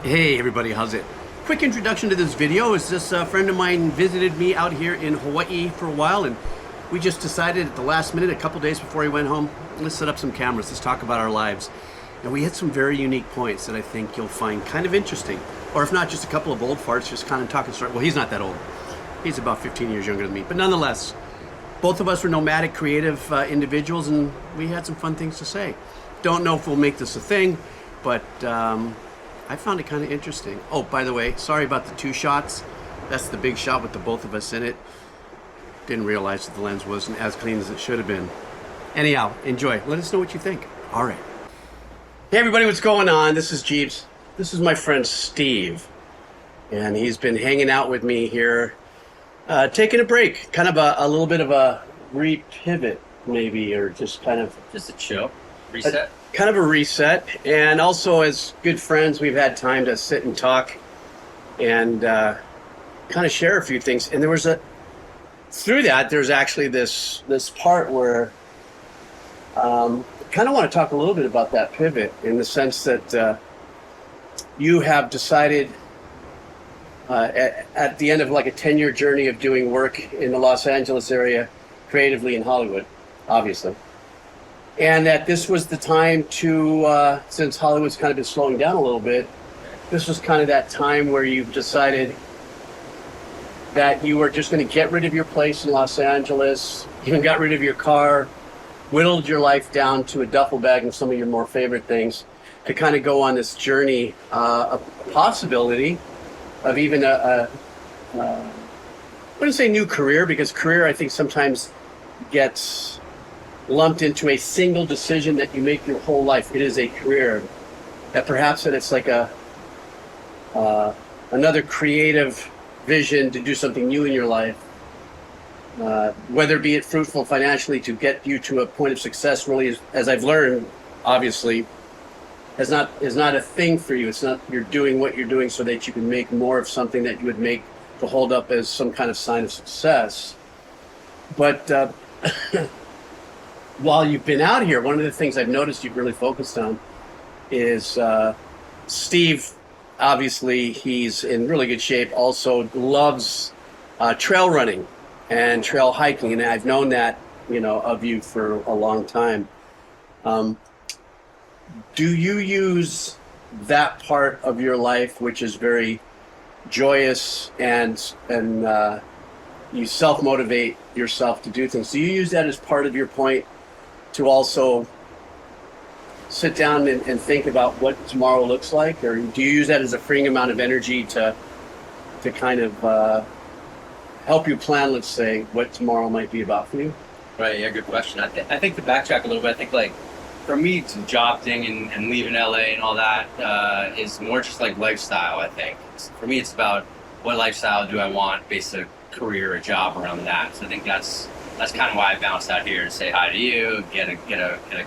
Hey everybody, how's it? Quick introduction to this video is this friend of mine visited me out here in Hawaii for a while, and we just decided at the last minute, a couple days before he went home, let's set up some cameras, let's talk about our lives. And we hit some very unique points that I think you'll find kind of interesting. Or if not, just a couple of old farts, just kind of talking story. Well, he's not that old. He's about 15 years younger than me. But nonetheless, both of us were nomadic, creative individuals, and we had some fun things to say. Don't know if we'll make this a thing, but I found it kind of interesting. Oh, by the way, sorry about the two shots. That's the big shot with the both of us in it. Didn't realize that the lens wasn't as clean as it should have been. Anyhow, enjoy. Let us know what you think. All right. Hey everybody, what's going on? This is Jeeves. This is my friend Steve. And he's been hanging out with me here, taking a break. Kind of a little bit of a re-pivot, maybe, or just kind of... Just a chill, reset. Kind of a reset, and also as good friends we've had time to sit and talk and kind of share a few things. And through that there's actually this part where kind of want to talk a little bit about that pivot, in the sense that you have decided at the end of like a 10-year journey of doing work in the Los Angeles area, creatively in Hollywood, obviously. And that this was the time to, since Hollywood's kind of been slowing down a little bit, this was kind of that time where you've decided that you were just going to get rid of your place in Los Angeles, even got rid of your car, whittled your life down to a duffel bag and some of your more favorite things, to kind of go on this journey, a possibility of even I wouldn't say new career, because career I think sometimes gets lumped into a single decision that you make your whole life. It is a career. That perhaps that it's like another creative vision to do something new in your life, whether be it fruitful financially to get you to a point of success. Really, as I've learned, obviously, is not a thing for you. It's not, you're doing what you're doing so that you can make more of something that you would make to hold up as some kind of sign of success. But while you've been out here, one of the things I've noticed you've really focused on is Steve. Obviously, he's in really good shape. Also loves trail running and trail hiking, and I've known that, of you for a long time. Do you use that part of your life, which is very joyous, and you self-motivate yourself to do things? Do you use that as part of your point to also sit down and think about what tomorrow looks like? Or do you use that as a freeing amount of energy to kind of help you plan, let's say, what tomorrow might be about for you? Right, yeah, good question. I think to backtrack a little bit, I think like for me, it's a job thing and leaving LA and all that is more just like lifestyle, I think. For me, it's about what lifestyle do I want based on a career, a job around that. So I think that's kind of why I bounced out here to say hi to you, get a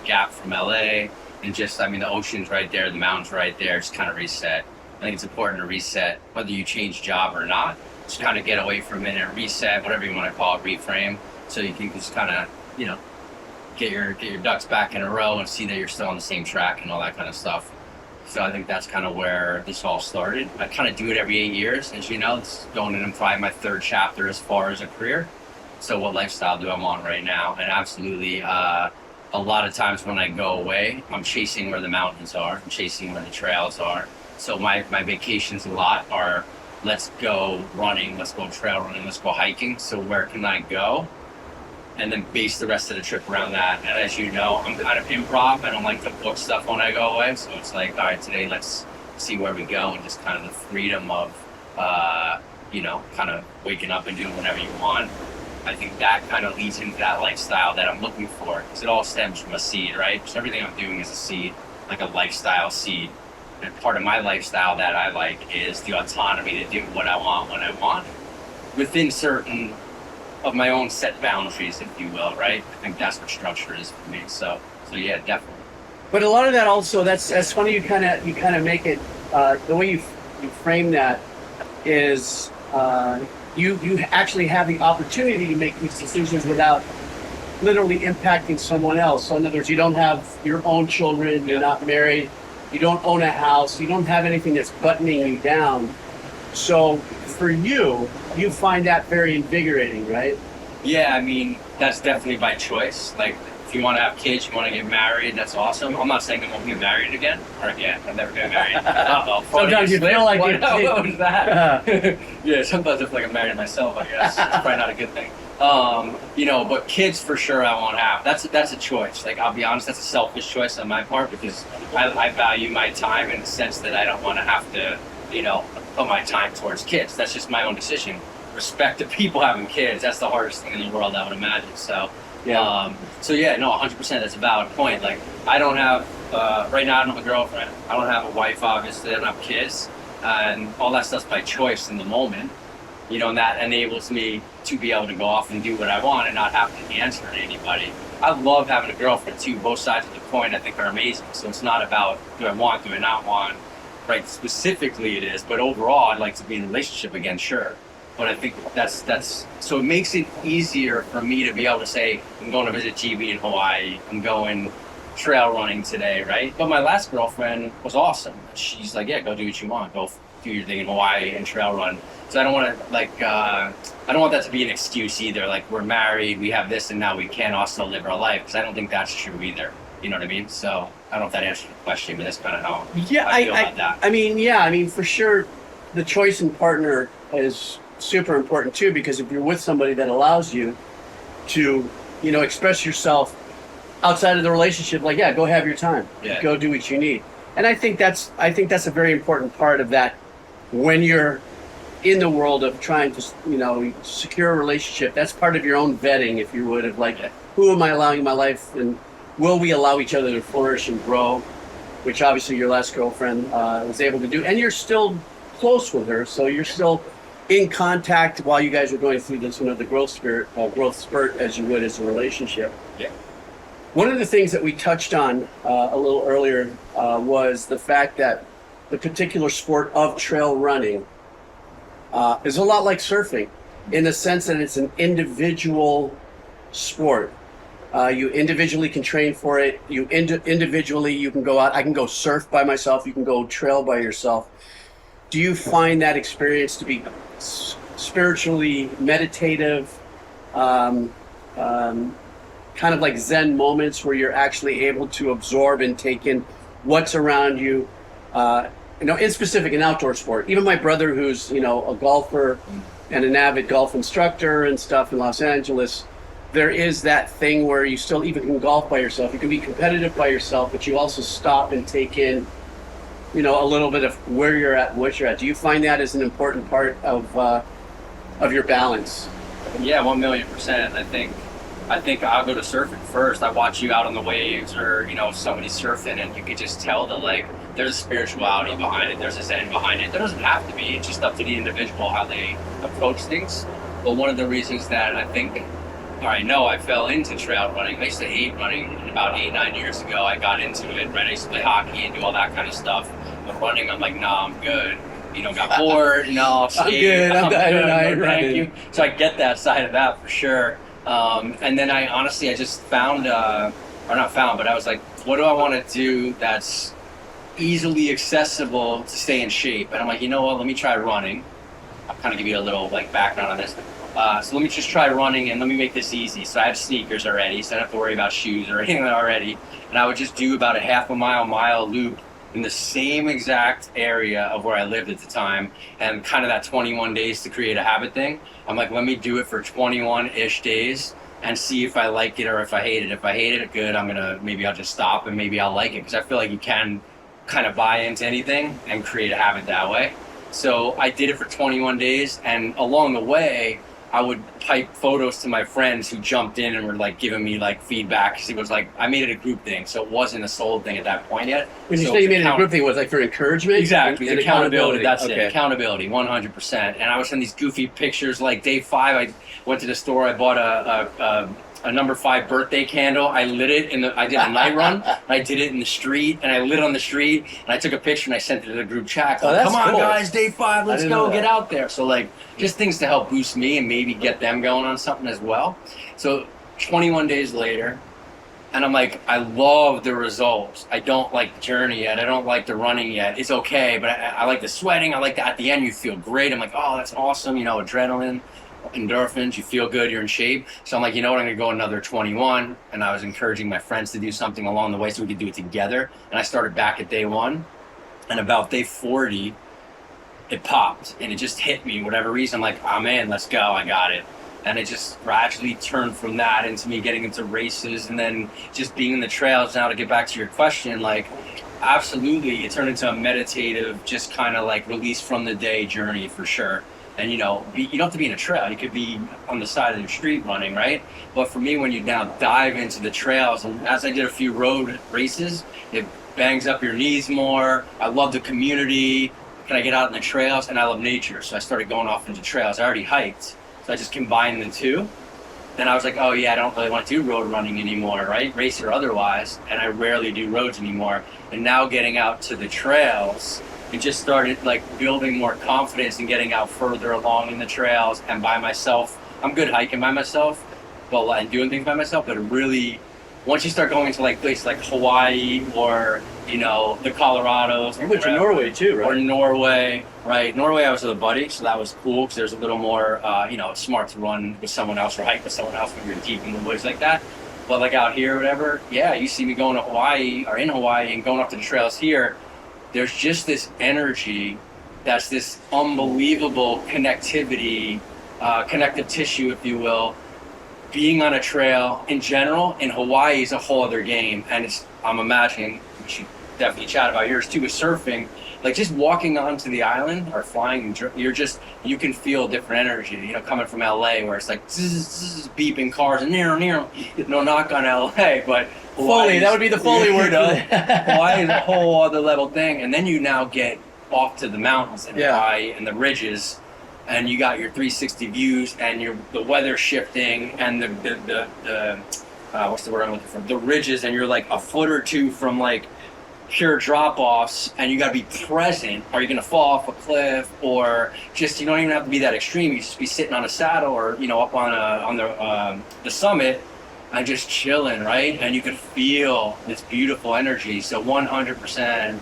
gap from LA, and just, the ocean's right there, the mountain's right there, just kind of reset. I think it's important to reset, whether you change job or not. Just kind of get away for a minute, reset, whatever you want to call it, reframe, so you can just kind of, get your ducks back in a row and see that you're still on the same track and all that kind of stuff. So I think that's kind of where this all started. I kind of do it every 8 years, as you know. It's going into probably my third chapter as far as a career. So what lifestyle do I want right now? And absolutely, a lot of times when I go away, I'm chasing where the mountains are. I'm chasing where the trails are. So my vacations a lot are, let's go running, let's go trail running, let's go hiking. So where can I go? And then base the rest of the trip around that. And as you know, I'm kind of improv. I don't like to book stuff when I go away. So it's like, all right, today let's see where we go, and just kind of the freedom of, kind of waking up and doing whatever you want. I think that kind of leads into that lifestyle that I'm looking for, because it all stems from a seed, right? So everything I'm doing is a seed, like a lifestyle seed. And part of my lifestyle that I like is the autonomy to do what I want when I want, within certain of my own set boundaries, if you will, right? I think that's what structure is for me. So yeah, definitely. But a lot of that also, that's funny. You kind of make it the way you frame that is you actually have the opportunity to make these decisions without literally impacting someone else. So in other words, you don't have your own children, you're not married, You don't own a house. You don't have anything that's buttoning you down. So for you, you find that very invigorating, right? Yeah, I mean, that's definitely by choice. Like, if you want to have kids, you want to get married, that's awesome. I'm not saying I won't get married again. Or again, I'm never getting married. Uh-oh. Sometimes you feel like what, it. what was that? Yeah, sometimes I feel like I'm married myself, I guess. It's probably not a good thing. You know, but kids for sure I won't have. That's a choice. Like, I'll be honest, that's a selfish choice on my part because I value my time in the sense that I don't want to have to, you know, put my time towards kids. That's just my own decision. Respect to people having kids. That's the hardest thing in the world, I would imagine. So, yeah. So yeah, no, 100%. That's a valid point. Like, I don't have right now. I don't have a girlfriend. I don't have a wife. Obviously, I don't have kids, and all that stuff's by choice in the moment. You know, and that enables me to be able to go off and do what I want and not have to answer to anybody. I love having a girlfriend too. Both sides of the coin, I think, are amazing. So it's not about do I not want. Right, specifically it is, but overall, I'd like to be in a relationship again, sure. But I think that's so it makes it easier for me to be able to say, I'm going to visit GB in Hawaii, I'm going trail running today, right? But my last girlfriend was awesome. She's like, yeah, go do what you want, go do your thing in Hawaii and trail run. So I don't want to I don't want that to be an excuse either. Like, we're married, we have this, and now we can't also live our life, because I don't think that's true either. You know what I mean? So I don't know if that answers the question, but that's kind of how I feel about that. I mean, for sure, the choice in partner is super important too, because if you're with somebody that allows you to, you know, express yourself outside of the relationship, like, yeah, go have your time, go do what you need. And I think that's a very important part of that when you're in the world of trying to, you know, secure a relationship. That's part of your own vetting, if you would, of like, who am I allowing in my life, and will we allow each other to flourish and grow, which obviously your last girlfriend was able to do. And you're still close with her, so you're still in contact while you guys are going through this, you know, the growth spurt, as you would, as a relationship. Yeah. One of the things that we touched on a little earlier was the fact that the particular sport of trail running is a lot like surfing, in the sense that it's an individual sport. You individually can train for it. You individually, you can go out. I can go surf by myself. You can go trail by yourself. Do you find that experience to be spiritually meditative, kind of like Zen moments where you're actually able to absorb and take in what's around you? You know, in specific, an outdoor sport. Even my brother, who's, you know, a golfer and an avid golf instructor and stuff in Los Angeles, there is that thing where you still even can golf by yourself. You can be competitive by yourself, but you also stop and take in, you know, a little bit of where you're at, what you're at. Do you find that as an important part of your balance? Yeah, 1,000,000%. I think I'll go to surfing first. I watch you out on the waves, or, you know, somebody surfing, and you can just tell that, like, there's a spirituality behind it. There's a Zen behind it. There doesn't have to be. It's just up to the individual how they approach things. But one of the reasons that I know I fell into trail running. I used to hate running, and about 8-9 years ago, I got into it, right? I used to play hockey and do all that kind of stuff. But running, I'm like, nah, I'm good. You know, got bored, no, I'm good, I'm good, thank you. So I get that side of that for sure. And then I just found, or not found, but I was like, what do I want to do that's easily accessible to stay in shape? And I'm like, you know what, let me try running. I'll kind of give you a little, like, background on this. So let me just try running, and let me make this easy. So I have sneakers already, so I don't have to worry about shoes or anything already. And I would just do about a half a mile loop in the same exact area of where I lived at the time, and kind of that 21 days to create a habit thing. I'm like, let me do it for 21-ish days and see if I like it or if I hate it. If I hate it, good, maybe I'll just stop, and maybe I'll like it, because I feel like you can kind of buy into anything and create a habit that way. So I did it for 21 days, and along the way, I would type photos to my friends who jumped in and were, like, giving me, like, feedback. It was like, I made it a group thing, so it wasn't a solo thing at that point yet. When you say you made it a group thing, was it like for encouragement? Exactly, and accountability. That's okay. it, accountability, 100%. And I was sending these goofy pictures. Like, day 5, I went to the store, I bought a number 5 birthday candle. I lit it I did a night run. I did it in the street, and I lit it on the street, and I took a picture and I sent it to the group chat. Oh, that's Come on, cool. guys, day 5, let's go, get out there. So, like, just things to help boost me and maybe get them going on something as well. So 21 days later, And I'm like, I love the results. I don't like the journey yet. I don't like the running yet. It's okay, but I like the sweating. I like that at the end you feel great. I'm like, oh, that's awesome. You know, adrenaline, endorphins, you feel good, you're in shape. So I'm like, you know what, I'm gonna go another 21. And I was encouraging my friends to do something along the way so we could do it together. And I started back at day 1. And about day 40, it popped and it just hit me, whatever reason. I'm like, oh man, let's go, I got it. And it just gradually turned from that into me getting into races and then just being in the trails. Now to get back to your question, like absolutely, it turned into a meditative, just kind of like release from the day journey for sure. And you know, you don't have to be in a trail. You could be on the side of the street running, right? But for me, when you now dive into the trails, and as I did a few road races, it bangs up your knees more. I love the community. Can I get out in the trails? And I love nature. So I started going off into trails. I already hiked. So I just combined the two. Then I was like, oh yeah, I don't really want to do road running anymore, right? Race or otherwise. And I rarely do roads anymore. And now getting out to the trails, it just started like building more confidence and getting out further along in the trails and by myself. I'm good hiking by myself, but and doing things by myself, but it really, once you start going to like places like Hawaii or, you know, the Colorados. You went to Norway too, right? Or Norway, right? Norway, I was with a buddy, so that was cool because there's a little more, you know, it's smart to run with someone else or hike with someone else when you're deep in the woods like that. But like out here or whatever, yeah, you see me going to Hawaii or in Hawaii and going up to the trails here, there's just this energy that's this unbelievable connectivity, connective tissue, if you will. Being on a trail in general in Hawaii is a whole other game, and it's, I'm imagining we should definitely chat about yours too with surfing. Like just walking onto the island or flying, you're just, you can feel different energy. You know, coming from LA where it's like zzz, beeping cars and near, no knock on LA, but Foley, that would be the Foley word. Hawaii is a whole other level thing, and then you now get off to the mountains in Hawaii and the ridges. And you got your 360 views, and the weather shifting, and the what's the word I'm looking for? The ridges, and you're like a foot or two from like pure drop-offs, and you got to be present. Are you going to fall off a cliff, or just you don't even have to be that extreme. You just be sitting on a saddle, or you know, up on the summit, and just chilling, right? And you can feel this beautiful energy. So 100%,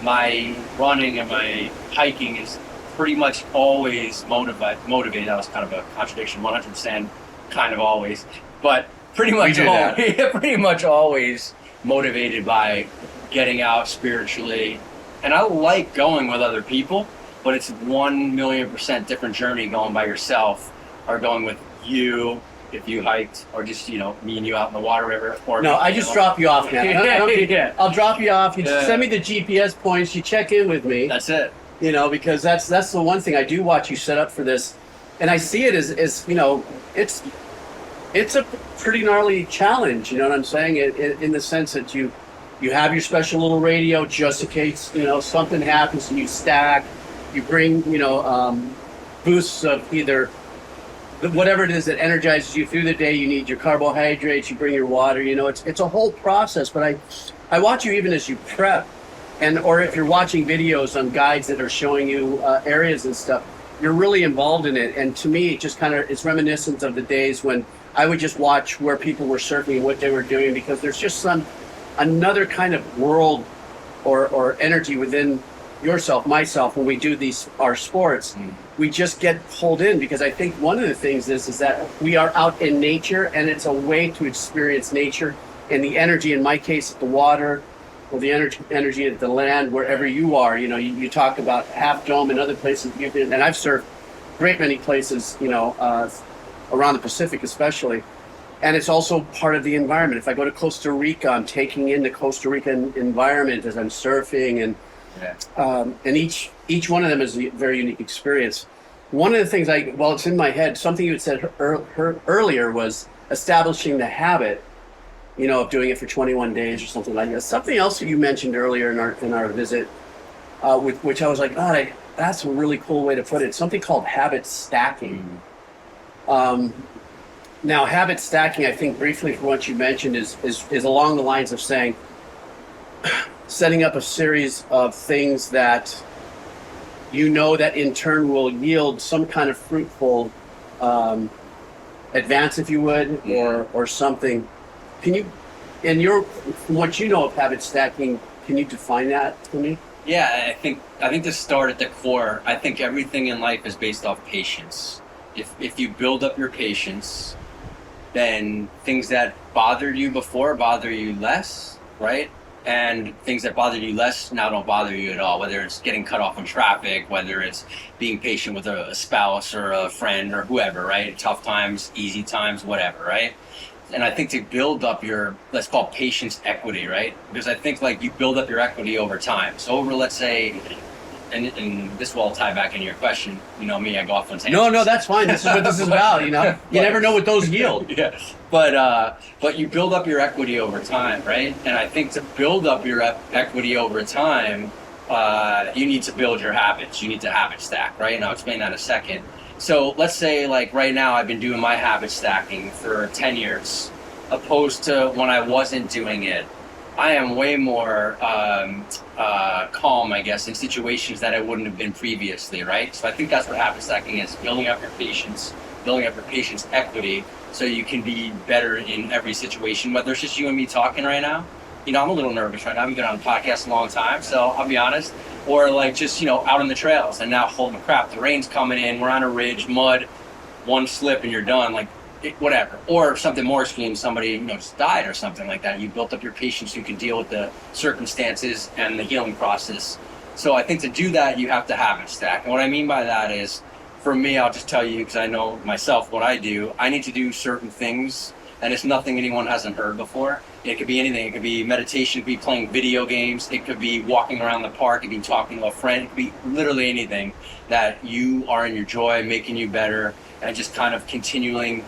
my running and my hiking is pretty much always motivated. That was kind of a contradiction. 100% kind of always, but pretty much always motivated by getting out spiritually. And I like going with other people, but it's 1,000,000% different journey going by yourself or going with you if you hiked, or just, you know, me and you out in the water river. Or no, I just drop you off now. Yeah. I'll drop you off. You send me the GPS points. You check in with me. That's it. You know, because that's the one thing I do watch you set up for this, and I see it as you know, it's a pretty gnarly challenge. You know what I'm saying? In the sense that you have your special little radio just in case, you know, something happens, and you stack. You bring, you know, boosts of either whatever it is that energizes you through the day. You need your carbohydrates. You bring your water. You know, it's a whole process. But I watch you even as you prep. And or if you're watching videos on guides that are showing you areas and stuff, you're really involved in it. And to me, it just kind of, it's reminiscent of the days when I would just watch where people were surfing and what they were doing, because there's just another kind of world or energy within yourself, myself, when we do our sports. We just get pulled in, because I think one of the things is that we are out in nature, and it's a way to experience nature and the energy, in my case, the water, or the energy at the land, wherever you are. You know, you talk about Half Dome and other places you've been, and I've surfed a great many places, you know, around the Pacific especially. And it's also part of the environment. If I go to Costa Rica, I'm taking in the Costa Rican environment as I'm surfing, and each one of them is a very unique experience. One of the things it's in my head, something you had said earlier was establishing the habit, you know, of doing it for 21 days or something like that. Something else that you mentioned earlier in our visit, which I was like, God, that's a really cool way to put it. Something called habit stacking. Now, habit stacking, I think briefly from what you mentioned, is along the lines of saying, setting up a series of things that you know that in turn will yield some kind of fruitful advance, if you would, or something. Can you And from what you know of habit stacking, can you define that for me? Yeah, I think to start at the core, I think everything in life is based off patience. If you build up your patience, then things that bothered you before bother you less, right? And things that bothered you less now don't bother you at all, whether it's getting cut off in traffic, whether it's being patient with a spouse or a friend or whoever, right? Tough times, easy times, whatever, right? And I think to build up your, let's call it patience equity, right? Because I think like you build up your equity over time. So over, let's say, and this will all tie back into your question. You know me, I go off on tangents. No, that's fine. This is what this is about. You know, you never know what those yield. Yeah, but you build up your equity over time, right? And I think to build up your equity over time, you need to build your habits. You need to habit stack, right? And I'll explain that in a second. So let's say like right now I've been doing my habit stacking for 10 years, opposed to when I wasn't doing it. I am way more calm, I guess, in situations that I wouldn't have been previously, right? So I think that's what habit stacking is, building up your patience equity so you can be better in every situation, whether it's just you and me talking right now. You know, I'm a little nervous right now. I haven't been on a podcast in a long time, so I'll be honest. Or like just, you know, out on the trails and now, holy crap, the rain's coming in, we're on a ridge, mud, one slip and you're done. Like, whatever, or something more extreme, somebody, you know, just died or something like that. You built up your patience, you can deal with the circumstances and the healing process. So I think to do that, you have to habit stack. And what I mean by that is, for me, I'll just tell you, because I know myself what I do, I need to do certain things, and it's nothing anyone hasn't heard before. It could be anything. It could be meditation, it could be playing video games, it could be walking around the park, it could be talking to a friend, it could be literally anything that you are in your joy, making you better, and just kind of continually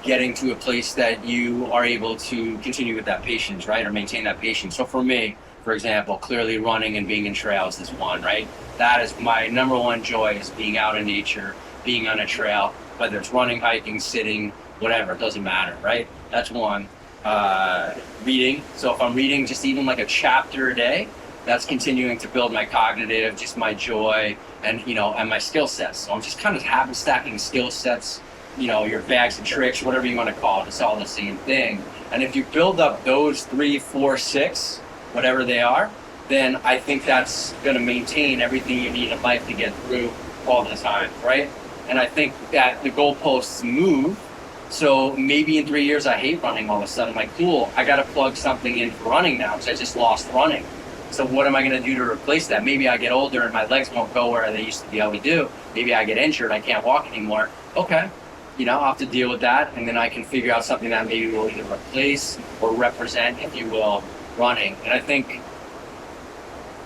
getting to a place that you are able to continue with that patience, right? Or maintain that patience. So for me, for example, clearly running and being in trails is one, right? That is my number one joy, is being out in nature, being on a trail, whether it's running, hiking, sitting, whatever, it doesn't matter, right? That's one. Reading. So if I'm reading just even like a chapter a day, that's continuing to build my cognitive, just my joy, and you know, and my skill sets. So I'm just kind of habit stacking skill sets, you know, your bags of tricks, whatever you want to call it. It's all the same thing. And if you build up those 3, 4, 6, whatever they are, then I think that's going to maintain everything you need in life to get through all the time, right? And I think that the goalposts move. So maybe in 3 years I hate running all of a sudden. I'm like, cool, I got to plug something in for running now because I just lost running. So what am I going to do to replace that? Maybe I get older and my legs won't go where they used to be able to do. Maybe I get injured, I can't walk anymore. Okay, you know, I'll have to deal with that, and then I can figure out something that maybe will either replace or represent, if you will, running. And I think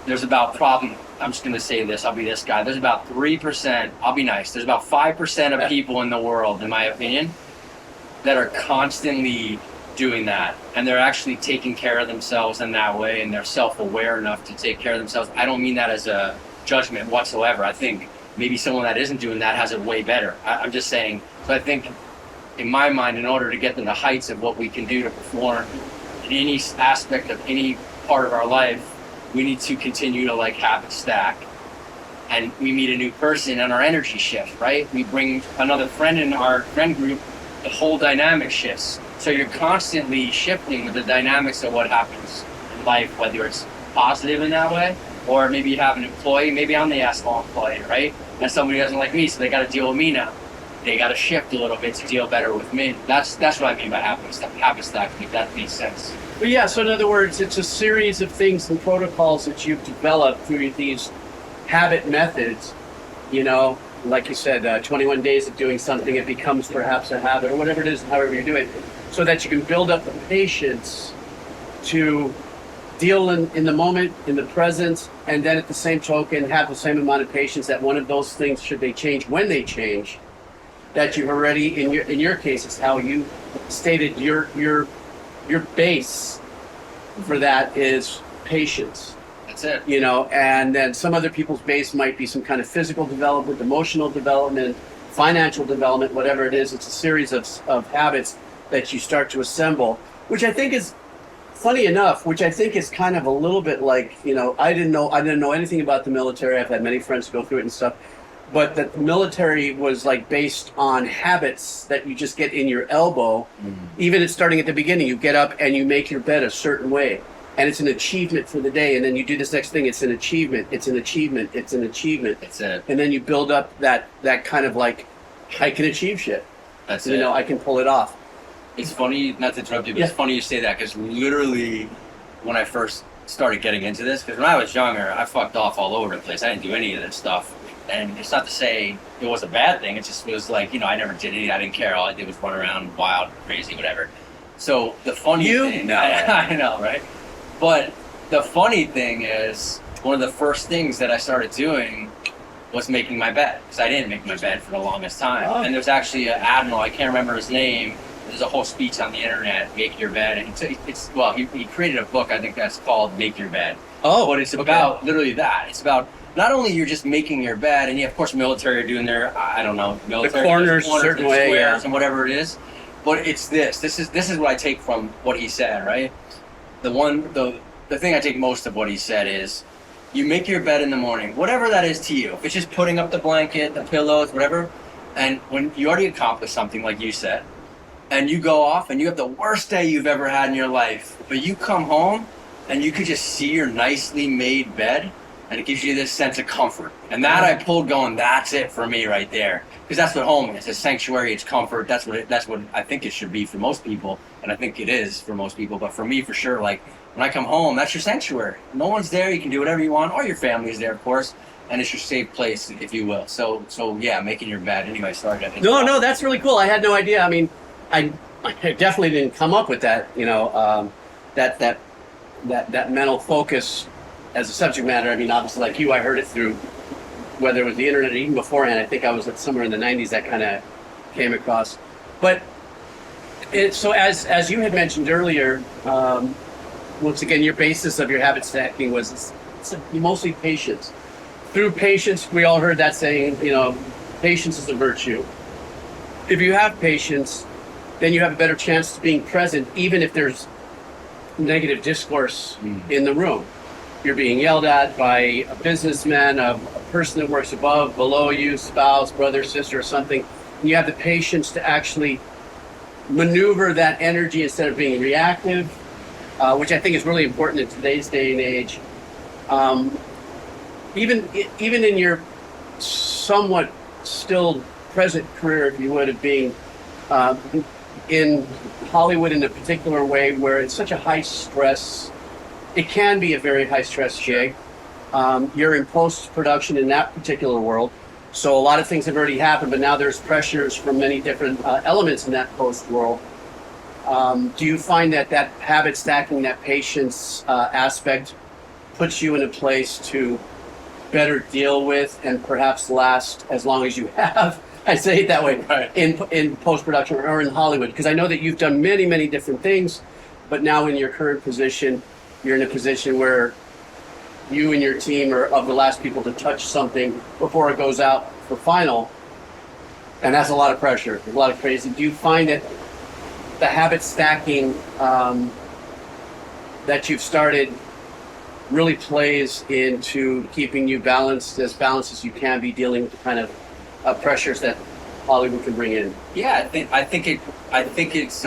there's about probably, I'm just going to say this, I'll be this guy, there's about 3%, I'll be nice, there's about 5% of people in the world, in my opinion, that are constantly doing that, and they're actually taking care of themselves in that way, and they're self-aware enough to take care of themselves. I don't mean that as a judgment whatsoever. I think maybe someone that isn't doing that has it way better. I'm just saying. So I think, in my mind, in order to get to the heights of what we can do to perform in any aspect of any part of our life, we need to continue to like habit stack. And we meet a new person and our energy shifts, right? We bring another friend in our friend group, the whole dynamic shifts. So you're constantly shifting with the dynamics of what happens in life, whether it's positive in that way, or maybe you have an employee, maybe I'm the asshole employee, right? And somebody doesn't like me, so they got to deal with me now. They got to shift a little bit to deal better with me. That's what I mean by habit stacking, if that makes sense. But yeah, so in other words, it's a series of things and protocols that you've developed through these habit methods, you know, like you said, 21 days of doing something, it becomes perhaps a habit, or whatever it is, however you do it, so that you can build up the patience to deal in the moment, in the present, and then at the same token, have the same amount of patience that one of those things, should they change, when they change, that you've already, in your case, is how you stated your base for that is patience. That's it. You know, and then some other people's base might be some kind of physical development, emotional development, financial development, whatever it is. It's a series of habits that you start to assemble, which I think is funny enough, which I think is kind of a little bit like, you know, I didn't know anything about the military. I've had many friends go through it and stuff. but the military was like based on habits that you just get in your elbow. Even it's starting at the beginning, you get up and you make your bed a certain way, and it's an achievement for the day, and then you do this next thing, it's an achievement, it's an achievement, it's an achievement. And then you build up that kind of like, I can achieve shit. That's you know, I can pull it off. It's funny, not to interrupt you, but it's funny you say that, because literally when I first started getting into this, because when I was younger, I fucked off all over the place. I didn't do any of this stuff. And it's not to say it was a bad thing. It just was like, you know, I never did any. I didn't care. All I did was run around wild, crazy, whatever. So the funny thing... I know, right? But the funny thing is, one of the first things that I started doing was making my bed. Because I didn't make my bed for the longest time. Oh. And there's actually an admiral, I can't remember his name. There's a whole speech on the internet, Make Your Bed. And he created a book, I think that's called Make Your Bed. Oh, but it's about literally that. It's about not only you're just making your bed, and of course military are doing their, I don't know, military the corners certain way, squares and whatever it is. But it's this is what I take from what he said, right? The thing I take most of what he said is, you make your bed in the morning, whatever that is to you. If it's just putting up the blanket, the pillows, whatever, and when you already accomplished something like you said, and you go off and you have the worst day you've ever had in your life, but you come home and you could just see your nicely made bed, and it gives you this sense of comfort. And that I pulled going, that's it for me right there. Because that's what home is. It's sanctuary, it's comfort. That's what I think it should be for most people. And I think it is for most people. But for me, for sure, like when I come home, that's your sanctuary. No one's there. You can do whatever you want. Or your family's there, of course. And it's your safe place, if you will. So yeah, making your bed. Anyway, sorry. No, that's really cool. I had no idea. I mean, I definitely didn't come up with that, you know, that mental focus as a subject matter. I mean, obviously, like you, I heard it through, whether it was the internet or even beforehand. I think I was somewhere in the 90s that kind of came across. But so as you had mentioned earlier, once again, your basis of your habit stacking was it's mostly patience. Through patience, we all heard that saying, you know, patience is a virtue. If you have patience, then you have a better chance of being present, even if there's negative discourse in the room. You're being yelled at by a businessman, a person that works above, below you, spouse, brother, sister, or something. And you have the patience to actually maneuver that energy instead of being reactive, which I think is really important in today's day and age. Even in your somewhat still present career, if you would, of being in Hollywood in a particular way where it's such a high stress, it can be a very high stress gig. You're in post-production in that particular world. So a lot of things have already happened, but now there's pressures from many different elements in that post world. Do you find that habit stacking, that patience aspect puts you in a place to better deal with and perhaps last as long as you have? I say it that way, right. in post-production or in Hollywood, because I know that you've done many, many different things, but now in your current position, you're in a position where you and your team are of the last people to touch something before it goes out for final, and that's a lot of pressure, a lot of crazy. Do you find that the habit stacking that you've started really plays into keeping you balanced as you can be, dealing with the kind of pressures that Hollywood can bring in? Yeah, I think it's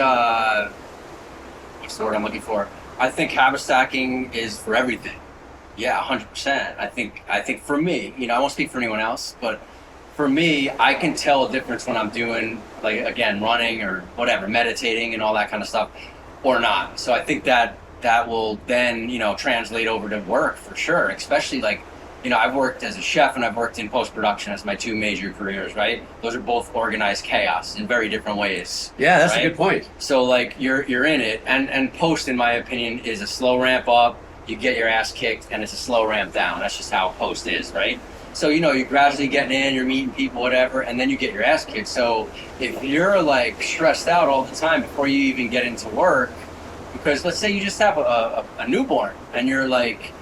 what's the word I'm looking for? I think habit stacking is for everything. Yeah, 100%. I think for me, you know, I won't speak for anyone else, but for me, I can tell a difference when I'm doing, like, again, running or whatever, meditating and all that kind of stuff, or not. So I think that will then, you know, translate over to work for sure, especially like, you know, I've worked as a chef and I've worked in post-production as my two major careers, right? Those are both organized chaos in very different ways. Yeah, that's right? a good point. So like you're in it, and post, in my opinion, is a slow ramp up, you get your ass kicked, and it's a slow ramp down. That's just how post is, right? So, you know, you're gradually getting in, you're meeting people, whatever, and then you get your ass kicked. So if you're like stressed out all the time before you even get into work, because let's say you just have a newborn and you're like,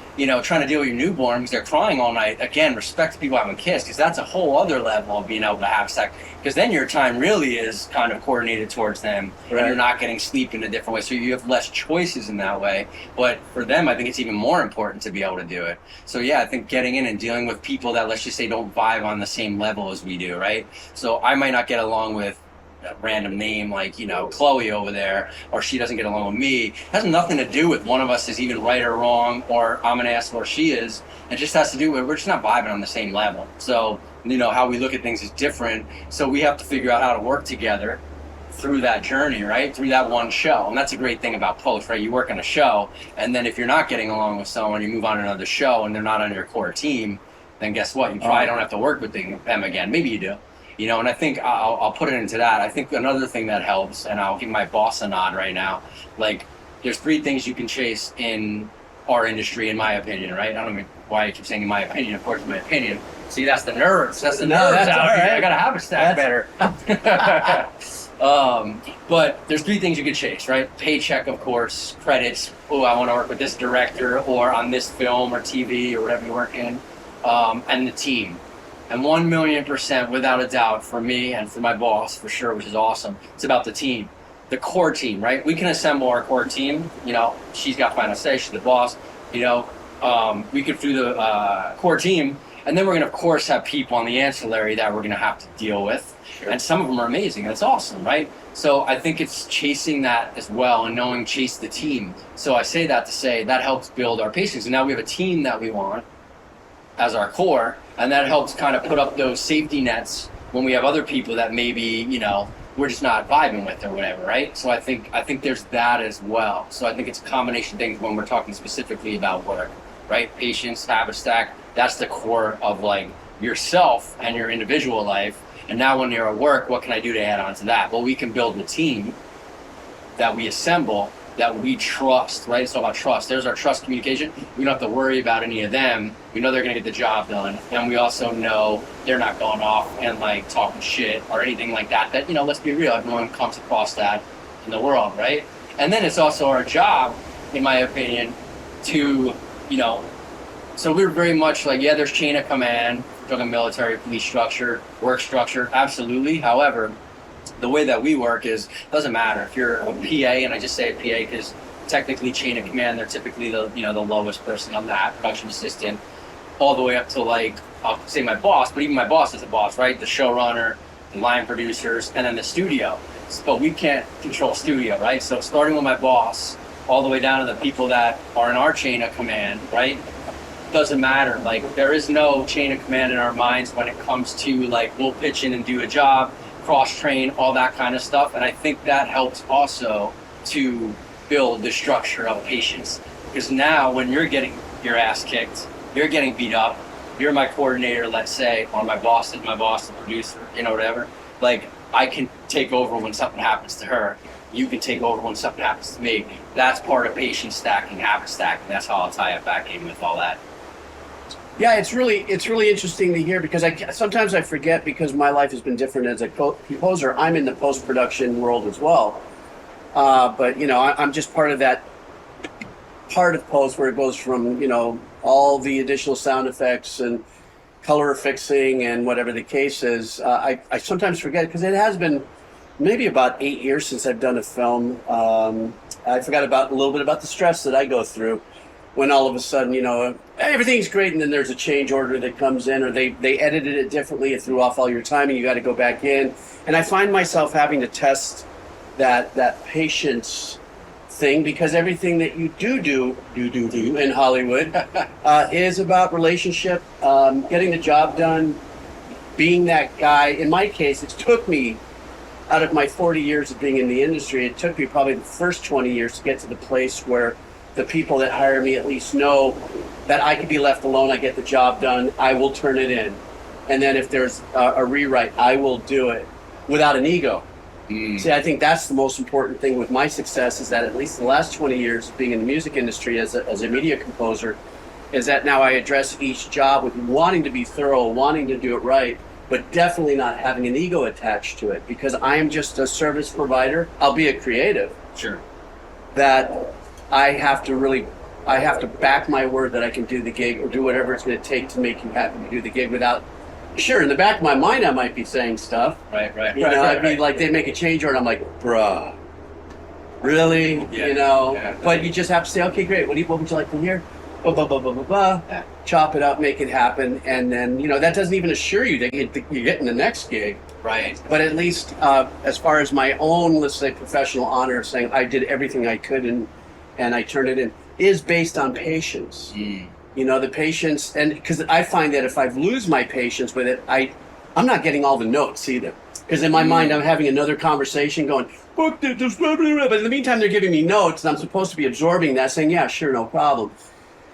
trying to deal with your newborn because they're crying all night. Again, respect to people having kids, because that's a whole other level of being able to have sex. Because then your time really is kind of coordinated towards them, and you're not getting sleep in a different way. So you have less choices in that way. But for them, I think it's even more important to be able to do it. So yeah, I think getting in and dealing with people that, let's just say, don't vibe on the same level as we do, right? So I might not get along with a random name like Chloe over there, or she doesn't get along with me. It has nothing to do with one of us is even right or wrong, or I'm an asshole or she is. It just has to do with we're just not vibing on the same level. So how we look at things is different. So we have to figure out how to work together through that journey, right? Through that one show. And that's a great thing about post, right? You work on a show, and then if you're not getting along with someone, you move on to another show and they're not on your core team, then guess what? You probably don't have to work with them again. Maybe you do. And I think I'll put it into that. I think another thing that helps, and I'll give my boss a nod right now, like there's 3 things you can chase in our industry, in my opinion, right? I don't know why I keep saying in my opinion. Of course, my opinion. See, that's the nerds. That's the nerds that's out all here. right. I gotta have a stack better. But there's 3 things you can chase, right? Paycheck, of course, credits. Oh, I want to work with this director or on this film or TV or whatever you work in, and the team. And 1,000,000% without a doubt for me and for my boss, for sure, which is awesome. It's about the team, the core team, right? We can assemble our core team. She's got final say, she's the boss. We could do the core team, and then we're going to, of course, have people on the ancillary that we're going to have to deal with. Sure. And some of them are amazing. That's awesome, right? So I think it's chasing that as well and knowing chase the team. So I say that to say that helps build our patience. And now we have a team that we want as our core, and that helps kind of put up those safety nets when we have other people that maybe, we're just not vibing with or whatever, right? So I think there's that as well. So I think it's a combination of things when we're talking specifically about work, right? Patience, habit stack, that's the core of like yourself and your individual life. And now when you're at work, what can I do to add on to that? Well, we can build a team that we assemble that we trust, right? It's all about trust. There's our trust communication. We don't have to worry about any of them. We know they're going to get the job done. And we also know they're not going off and like talking shit or anything like that. That, let's be real, everyone comes across that in the world, right? And then it's also our job, in my opinion, to, so we're very much like, yeah, there's chain of command, talking military, police structure, work structure, absolutely. However, the way that we work is, doesn't matter if you're a PA, and I just say a PA because technically chain of command, they're typically the the lowest person on that, production assistant, all the way up to like, I'll say my boss, but even my boss is a boss, right? The showrunner, the line producers, and then the studio. But we can't control studio, right? So starting with my boss, all the way down to the people that are in our chain of command, right? Doesn't matter. Like there is no chain of command in our minds when it comes to like, we'll pitch in and do a job, cross-train, all that kind of stuff. And I think that helps also to build the structure of patience. Because now when you're getting your ass kicked, you're getting beat up, you're my coordinator, let's say, or my boss is my boss, the producer, whatever. Like I can take over when something happens to her. You can take over when something happens to me. That's part of patience stacking, habit stacking. That's how I'll tie it back in with all that. Yeah, it's really interesting to hear because sometimes I forget because my life has been different as a composer. I'm in the post-production world as well, but I'm just part of that part of post where it goes from all the additional sound effects and color fixing and whatever the case is. I sometimes forget because it has been maybe about 8 years since I've done a film. I forgot a little bit about the stress that I go through when all of a sudden, everything's great and then there's a change order that comes in or they edited it differently and threw off all your time and you got to go back in. And I find myself having to test that patience thing because everything that you do in Hollywood is about relationship, getting the job done, being that guy. In my case, it took me, out of my 40 years of being in the industry, it took me probably the first 20 years to get to the place where the people that hire me at least know that I can be left alone, I get the job done, I will turn it in. And then if there's a rewrite, I will do it without an ego. See, I think that's the most important thing with my success is that at least the last 20 years of being in the music industry as a media composer is that now I address each job with wanting to be thorough, wanting to do it right, but definitely not having an ego attached to it because I am just a service provider. I'll be a creative. Sure. That I have to really I have to back my word that I can do the gig or do whatever it's going to take to make you happy to do the gig without. Sure, in the back of my mind, I might be saying stuff. Right. I'd be like, they make a change order, and I'm like, bruh, really? Yeah. But you just have to say, okay, great. What would you like to hear? Blah, blah, blah, blah, blah, blah. Yeah. Chop it up, make it happen. And then, that doesn't even assure you that you're getting the next gig. Right. But at least as far as my own, let's say, professional honor of saying I did everything I could and I turned it in, is based on patience. The patience, and because I find that if I lose my patience with it, I'm not getting all the notes either. Because in my mind, I'm having another conversation going, fuck this, blah, blah, blah. But in the meantime, they're giving me notes, and I'm supposed to be absorbing that, saying, yeah, sure, no problem.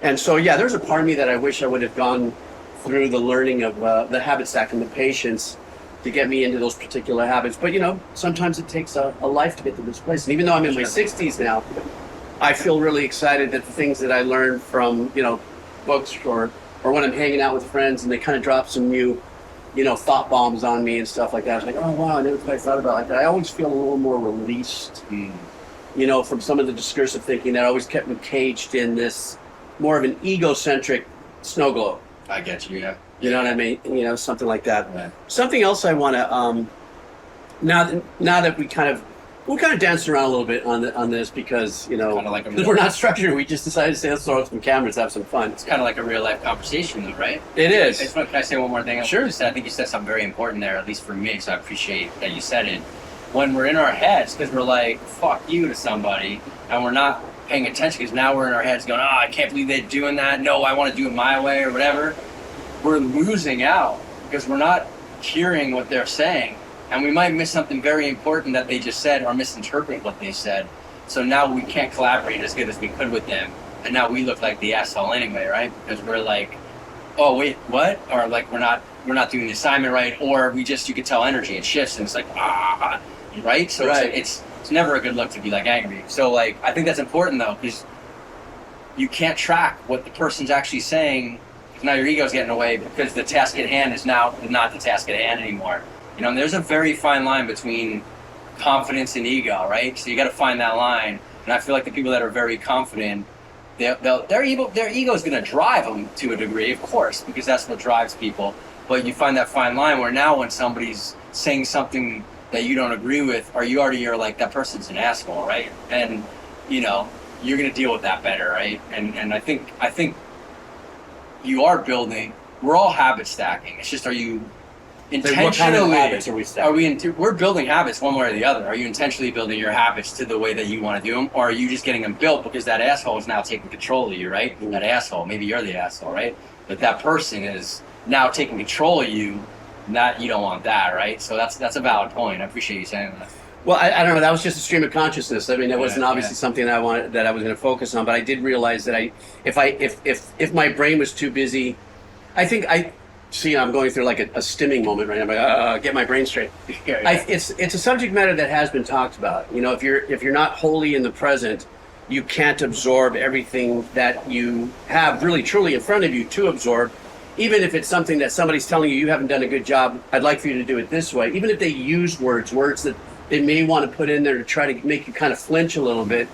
And so, yeah, there's a part of me that I wish I would have gone through the learning of the habit stack and the patience to get me into those particular habits. But, sometimes it takes a life to get to this place. And even though I'm in my 60s now, I feel really excited that the things that I learned from, books or when I'm hanging out with friends and they kind of drop some new, thought bombs on me and stuff like that. I was like, oh, wow, I never quite thought about it like that. I always feel a little more released, from some of the discursive thinking that always kept me caged in this more of an egocentric snow globe. I get you, yeah. You know what I mean? Something like that. Yeah. Something else I want to, now that we kind of danced around a little bit on this because, like we're not structured. We just decided to say, let's throw out some cameras, have some fun. It's kind of like a real life conversation though, right? It is. Can I say one more thing? Sure. I think you said something very important there, at least for me, so I appreciate that you said it. When we're in our heads, because we're like, fuck you to somebody, and we're not paying attention because now we're in our heads going, oh, I can't believe they're doing that. No, I want to do it my way or whatever. We're losing out because we're not hearing what they're saying. And we might miss something very important that they just said or misinterpret what they said. So now we can't collaborate as good as we could with them. And now we look like the asshole anyway, right? Because we're like, oh, wait, what? Or like we're not doing the assignment right. Or you could tell energy, it shifts and it's like, right? So right. It's never a good look to be like angry. So like, I think that's important though, because you can't track what the person's actually saying. Because now your ego's getting away because the task at hand is now not the task at hand anymore. And there's a very fine line between confidence and ego, right? So you got to find that line. And I feel like the people that are very confident, their ego is going to drive them to a degree, of course, because that's what drives people. But you find that fine line where now when somebody's saying something that you don't agree with, or you're like, that person's an asshole, right? And you're going to deal with that better, right? And I think you are building. We're all habit stacking. It's just, are you intentionally, what kind of habits are we stacking? We're building habits one way or the other. Are you intentionally building your habits to the way that you want to do them, or are you just getting them built because that asshole is now taking control of you, right? That asshole, maybe you're the asshole, right? But that person is now taking control of you. That you don't want that, right? So that's a valid point. I appreciate you saying that. Well, I don't know. That was just a stream of consciousness. I mean, that wasn't obviously something that I was going to focus on. But I did realize that if my brain was too busy, I think I'm going through like a stimming moment right now. I'm like, get my brain straight. It's a subject matter that has been talked about. If you're not wholly in the present, you can't absorb everything that you have really truly in front of you to absorb. Even if it's something that somebody's telling you haven't done a good job, I'd like for you to do it this way. Even if they use words that they may want to put in there to try to make you kind of flinch a little bit,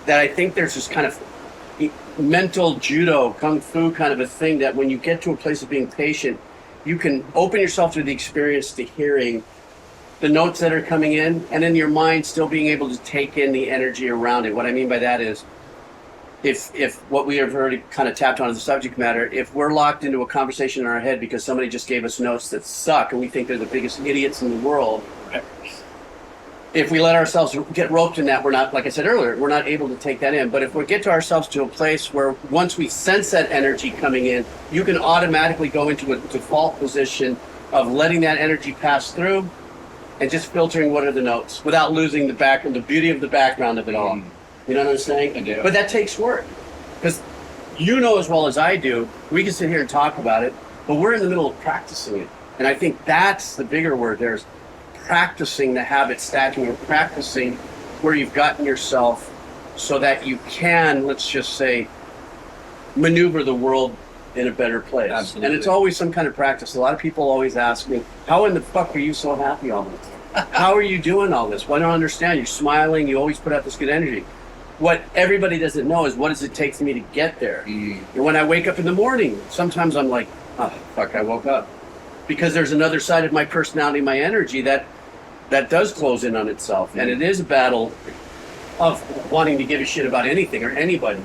that I think there's this kind of mental judo, kung fu kind of a thing that when you get to a place of being patient, you can open yourself to the experience, to hearing the notes that are coming in, and in your mind still being able to take in the energy around it. What I mean by that is, if what we have already kind of tapped on as the subject matter, if we're locked into a conversation in our head because somebody just gave us notes that suck and we think they're the biggest idiots in the world, if we let ourselves get roped in that, we're not, like I said earlier, we're not able to take that in. But if we get to ourselves to a place where once we sense that energy coming in, you can automatically go into a default position of letting that energy pass through and just filtering what are the notes without losing the beauty of the background of it all. You know what I'm saying? I do. But that takes work. Because you know as well as I do, we can sit here and talk about it, but we're in the middle of practicing it. And I think that's the bigger word. There's practicing the habit stacking, or practicing where you've gotten yourself so that you can, let's just say, maneuver the world in a better place. Absolutely. And it's always some kind of practice. A lot of people always ask me, how in the fuck are you so happy all this? How are you doing all this? Well, I don't understand. You're smiling. You always put out this good energy. what everybody doesn't know is what does it take for me to get there. And when I wake up in the morning, sometimes I'm like, oh fuck, I woke up, because there's another side of my personality, my energy that does close in on itself, and it is a battle of wanting to give a shit about anything or anybody,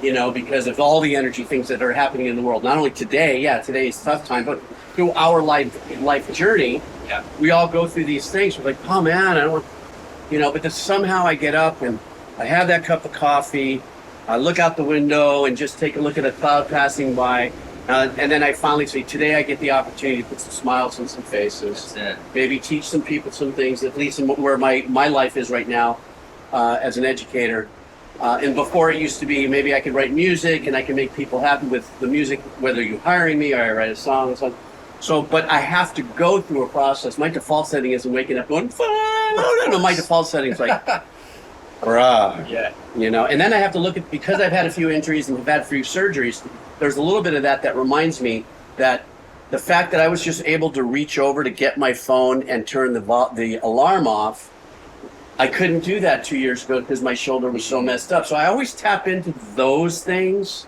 you know, because of all the energy things that are happening in the world. Not only today, today is a tough time, but through our life journey, we all go through these things. We're like, oh man, I don't want, you know, but then somehow I get up and I have that cup of coffee, I look out the window and just take a look at a cloud passing by, and then I finally say, today I get the opportunity to put some smiles on some faces, maybe teach some people some things, at least in where my life is right now as an educator. And before it used to be, maybe I could write music and I can make people happy with the music, whether you're hiring me or I write a song or something. So, but I have to go through a process. My default setting isn't waking up going, no, my default setting is like, bruh, you know, and then I have to look at, because I've had a few injuries and have had a few surgeries, there's a little bit of that reminds me that the fact that I was just able to reach over to get my phone and turn the alarm off, I couldn't do that 2 years ago because my shoulder was so messed up. So I always tap into those things,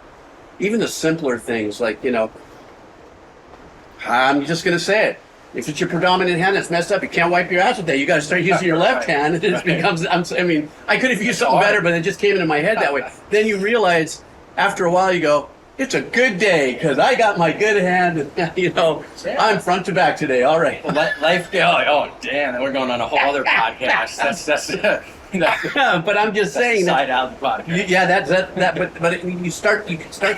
even the simpler things, like, you know, I'm just going to say it. If it's your predominant hand that's messed up, you can't wipe your ass with that. You got to start using your left hand. And it becomes, I mean, I could have used something better, but it just came into my head that way. Then you realize after a while, you go, it's a good day because I got my good hand. And, you know, I'm front to back today. All right. Well, life. Oh, damn! We're going on a whole other podcast. But I'm just saying side out the podcast. Yeah, but you start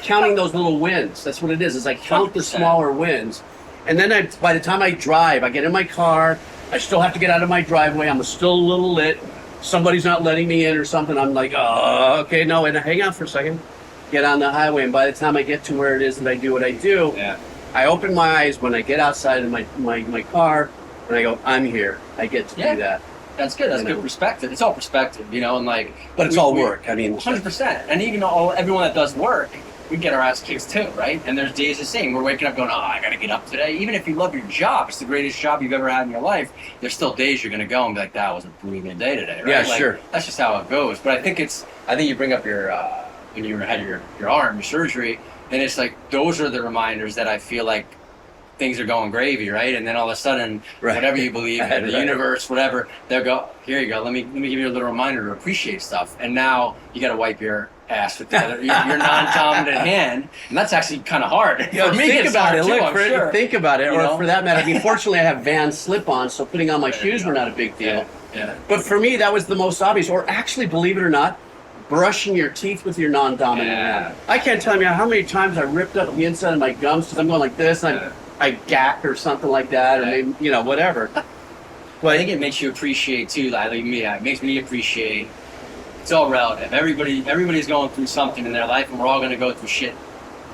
counting those little wins. That's what it is. It's like count 100%. The smaller wins, and then by the time I drive, I get in my car. I still have to get out of my driveway. I'm still a little lit. Somebody's not letting me in or something. I'm like, oh, okay, no, and hang on for a second. Get on the highway, and by the time I get to where it is and I do what I do, I open my eyes when I get outside of my car, and I go, I'm here. I get to do that. That's good. That's good perspective. It's all perspective, you know, and like. But it's all work. I mean, 100%. And even everyone that does work, we get our ass kicked too, right? And there's days the same. We're waking up going, oh, I got to get up today. Even if you love your job, it's the greatest job you've ever had in your life. There's still days you're going to go and be like, that was a brutal day today, right? Yeah, like, sure. That's just how it goes. But I think you bring up your. When you had your arm, your surgery, and it's like those are the reminders that I feel like things are going gravy, right? And then all of a sudden, whatever you believe, the universe, whatever, they'll go, here you go, let me give you a little reminder to appreciate stuff. And now you got to wipe your ass with the other, your non-dominant hand, and that's actually kind of hard. Think about it. Sure. Think about it, you know? For that matter. I mean, fortunately, I have Vans slip-ons, so putting on my shoes were not a big deal. Yeah. But for me, that was the most obvious. Or actually, believe it or not, brushing your teeth with your non-dominant hand. I can't tell you how many times I ripped up the inside of my gums because I'm going like this, and I gack or something like that, or maybe, you know, whatever. Well, I think it makes you appreciate too. Like me, it makes me appreciate. It's all relative. Everybody's going through something in their life, and we're all going to go through shit,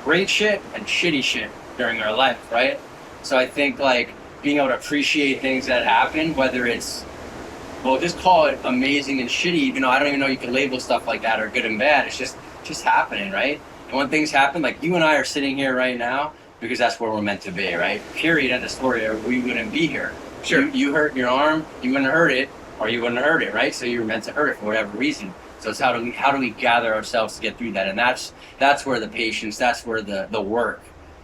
great shit and shitty shit during our life, right? So I think like being able to appreciate things that happen, whether it's just call it amazing and shitty, even though I don't even know you can label stuff like that or good and bad. It's just happening, right? And when things happen, like you and I are sitting here right now because that's where we're meant to be, right? Period, end of story, or we wouldn't be here. Sure. You hurt your arm, you wouldn't hurt it, or you wouldn't hurt it, right? So you were meant to hurt it for whatever reason. So it's how do we gather ourselves to get through that? And that's where the patience, that's where the work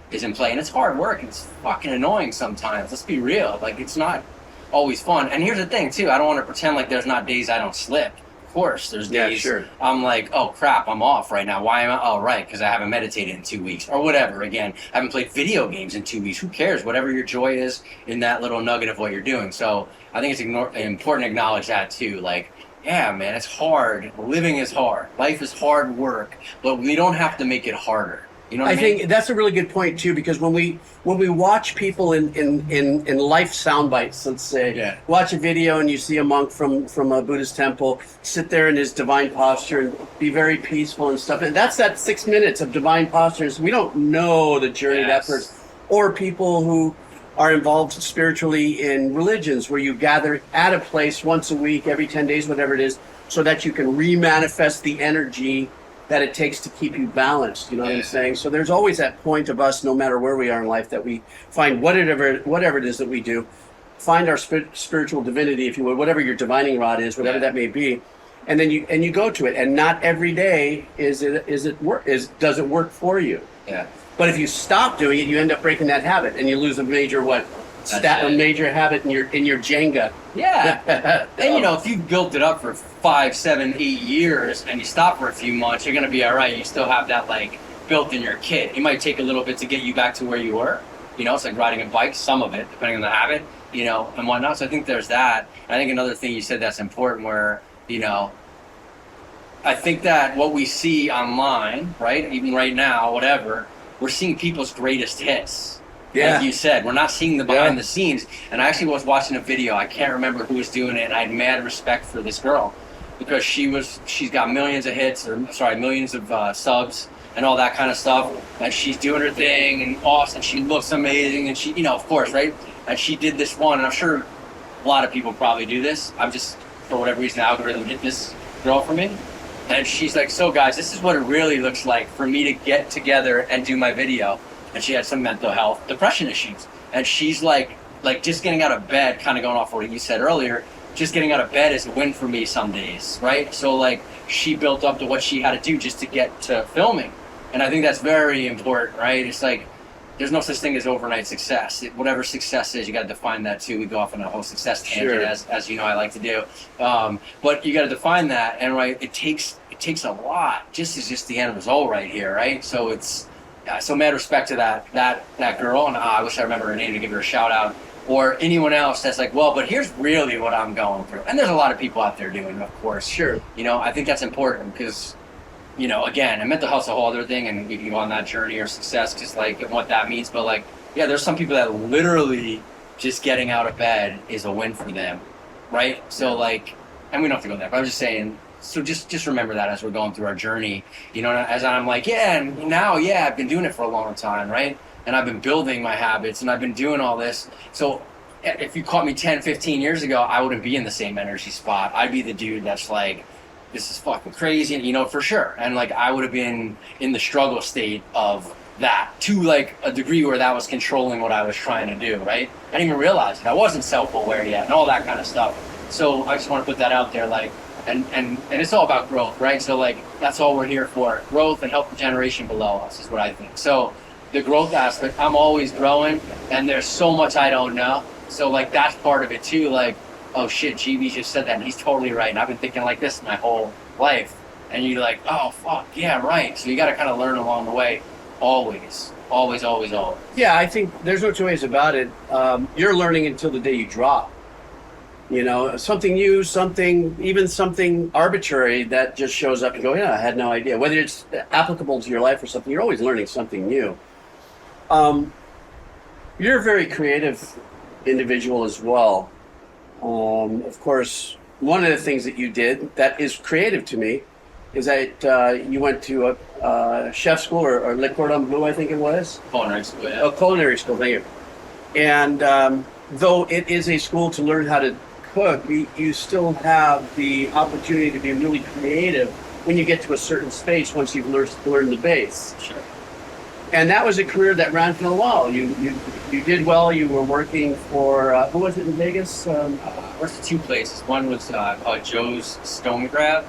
is in play. And it's hard work, and it's fucking annoying sometimes. Let's be real. Like, it's not always fun. And here's the thing too, I don't want to pretend like there's not days I don't slip. Of course there's days I'm like, oh crap, I'm off right now. Why am I? Oh, right, because I haven't meditated in 2 weeks or whatever. Again, I haven't played video games in 2 weeks. Who cares? Whatever your joy is in that little nugget of what you're doing. So I think it's important to acknowledge that too. Like, yeah, man, it's hard. Living is hard. Life is hard work, but we don't have to make it harder. You know what I mean? think that's a really good point too, because when we watch people in life sound bites, let's say, watch a video and you see a monk from a Buddhist temple sit there in his divine posture and be very peaceful and stuff, and that's that 6 minutes of divine postures. We don't know the journey of that person, or people who are involved spiritually in religions where you gather at a place once a week, every 10 days, whatever it is, so that you can remanifest the energy that it takes to keep you balanced, you know what I'm saying? So there's always that point of us, no matter where we are in life, that we find whatever it is that we do, find our spiritual divinity, if you would, whatever your divining rod is, whatever that may be, and then you go to it, and not every day does it work for you. Yeah. But if you stop doing it, you end up breaking that habit, and you lose a major major habit in your Jenga. Yeah. And if you built it up for 5, 7, 8 years and you stop for a few months, you're gonna be all right. You still have that like built in your kit. It might take a little bit to get you back to where you were. It's like riding a bike, some of it, depending on the habit, and whatnot. So I think there's that. And I think another thing you said that's important where, I think that what we see online, right, even right now, whatever, we're seeing people's greatest hits. Yeah. Like you said, we're not seeing the behind the scenes. And I actually was watching a video. I can't remember who was doing it. And I had mad respect for this girl because she's got millions of hits, millions of subs and all that kind of stuff. And she's doing her thing and awesome. She looks amazing. And she, of course, right? And she did this one. And I'm sure a lot of people probably do this. I'm just, for whatever reason, the algorithm hit this girl for me. And she's like, so guys, this is what it really looks like for me to get together and do my video. And she had some mental health, depression issues. And she's like just getting out of bed, kind of going off what you said earlier, just getting out of bed is a win for me some days, right? So like she built up to what she had to do just to get to filming. And I think that's very important, right? It's like, there's no such thing as overnight success. Whatever success is, you got to define that too. We go off on a whole success tangent, as you know, I like to do. But you got to define that, and right, it takes a lot. Just the end result right here, right? So it's so mad respect to that girl, and I wish I remember her name to give her a shout out, or anyone else that's like, well, but here's really what I'm going through. And there's a lot of people out there doing it, of course. Sure. I think that's important because. Again, and mental health's a whole other thing, and we can go on that journey or success, just like what that means. But like, yeah, there's some people that literally just getting out of bed is a win for them, right? So like, and we don't have to go there, but I'm just saying. So just remember that as we're going through our journey, as I'm like, and now, I've been doing it for a long time, right? And I've been building my habits, and I've been doing all this. So if you caught me 10, 15 years ago, I wouldn't be in the same energy spot. I'd be the dude that's like, this is fucking crazy, for sure. And like, I would have been in the struggle state of that to like a degree where that was controlling what I was trying to do, right? I didn't even realize it. I wasn't self-aware yet and all that kind of stuff. So I just want to put that out there, like, and it's all about growth, right? So like, that's all we're here for. Growth and help the generation below us is what I think. So the growth aspect, I'm always growing, and there's so much I don't know. So like, that's part of it too. Like, oh shit, GB just said that, and he's totally right. And I've been thinking like this my whole life. And you're like, oh fuck, yeah, right. So you got to kind of learn along the way, always. Yeah, I think there's no two ways about it. You're learning until the day you drop. Something new, something arbitrary that just shows up and go, yeah, I had no idea. Whether it's applicable to your life or something, you're always learning something new. You're a very creative individual as well. Of course, one of the things that you did that is creative to me is that you went to a chef school or Le Cordon Bleu, I think it was. Culinary school, yeah. Oh, culinary school, thank you. And though it is a school to learn how to cook, you still have the opportunity to be really creative when you get to a certain space once you've learned the base. Sure. And that was a career that ran for a while. You did well. You were working for, who was it in Vegas? Worked at two places. One was called Joe's Stone Crab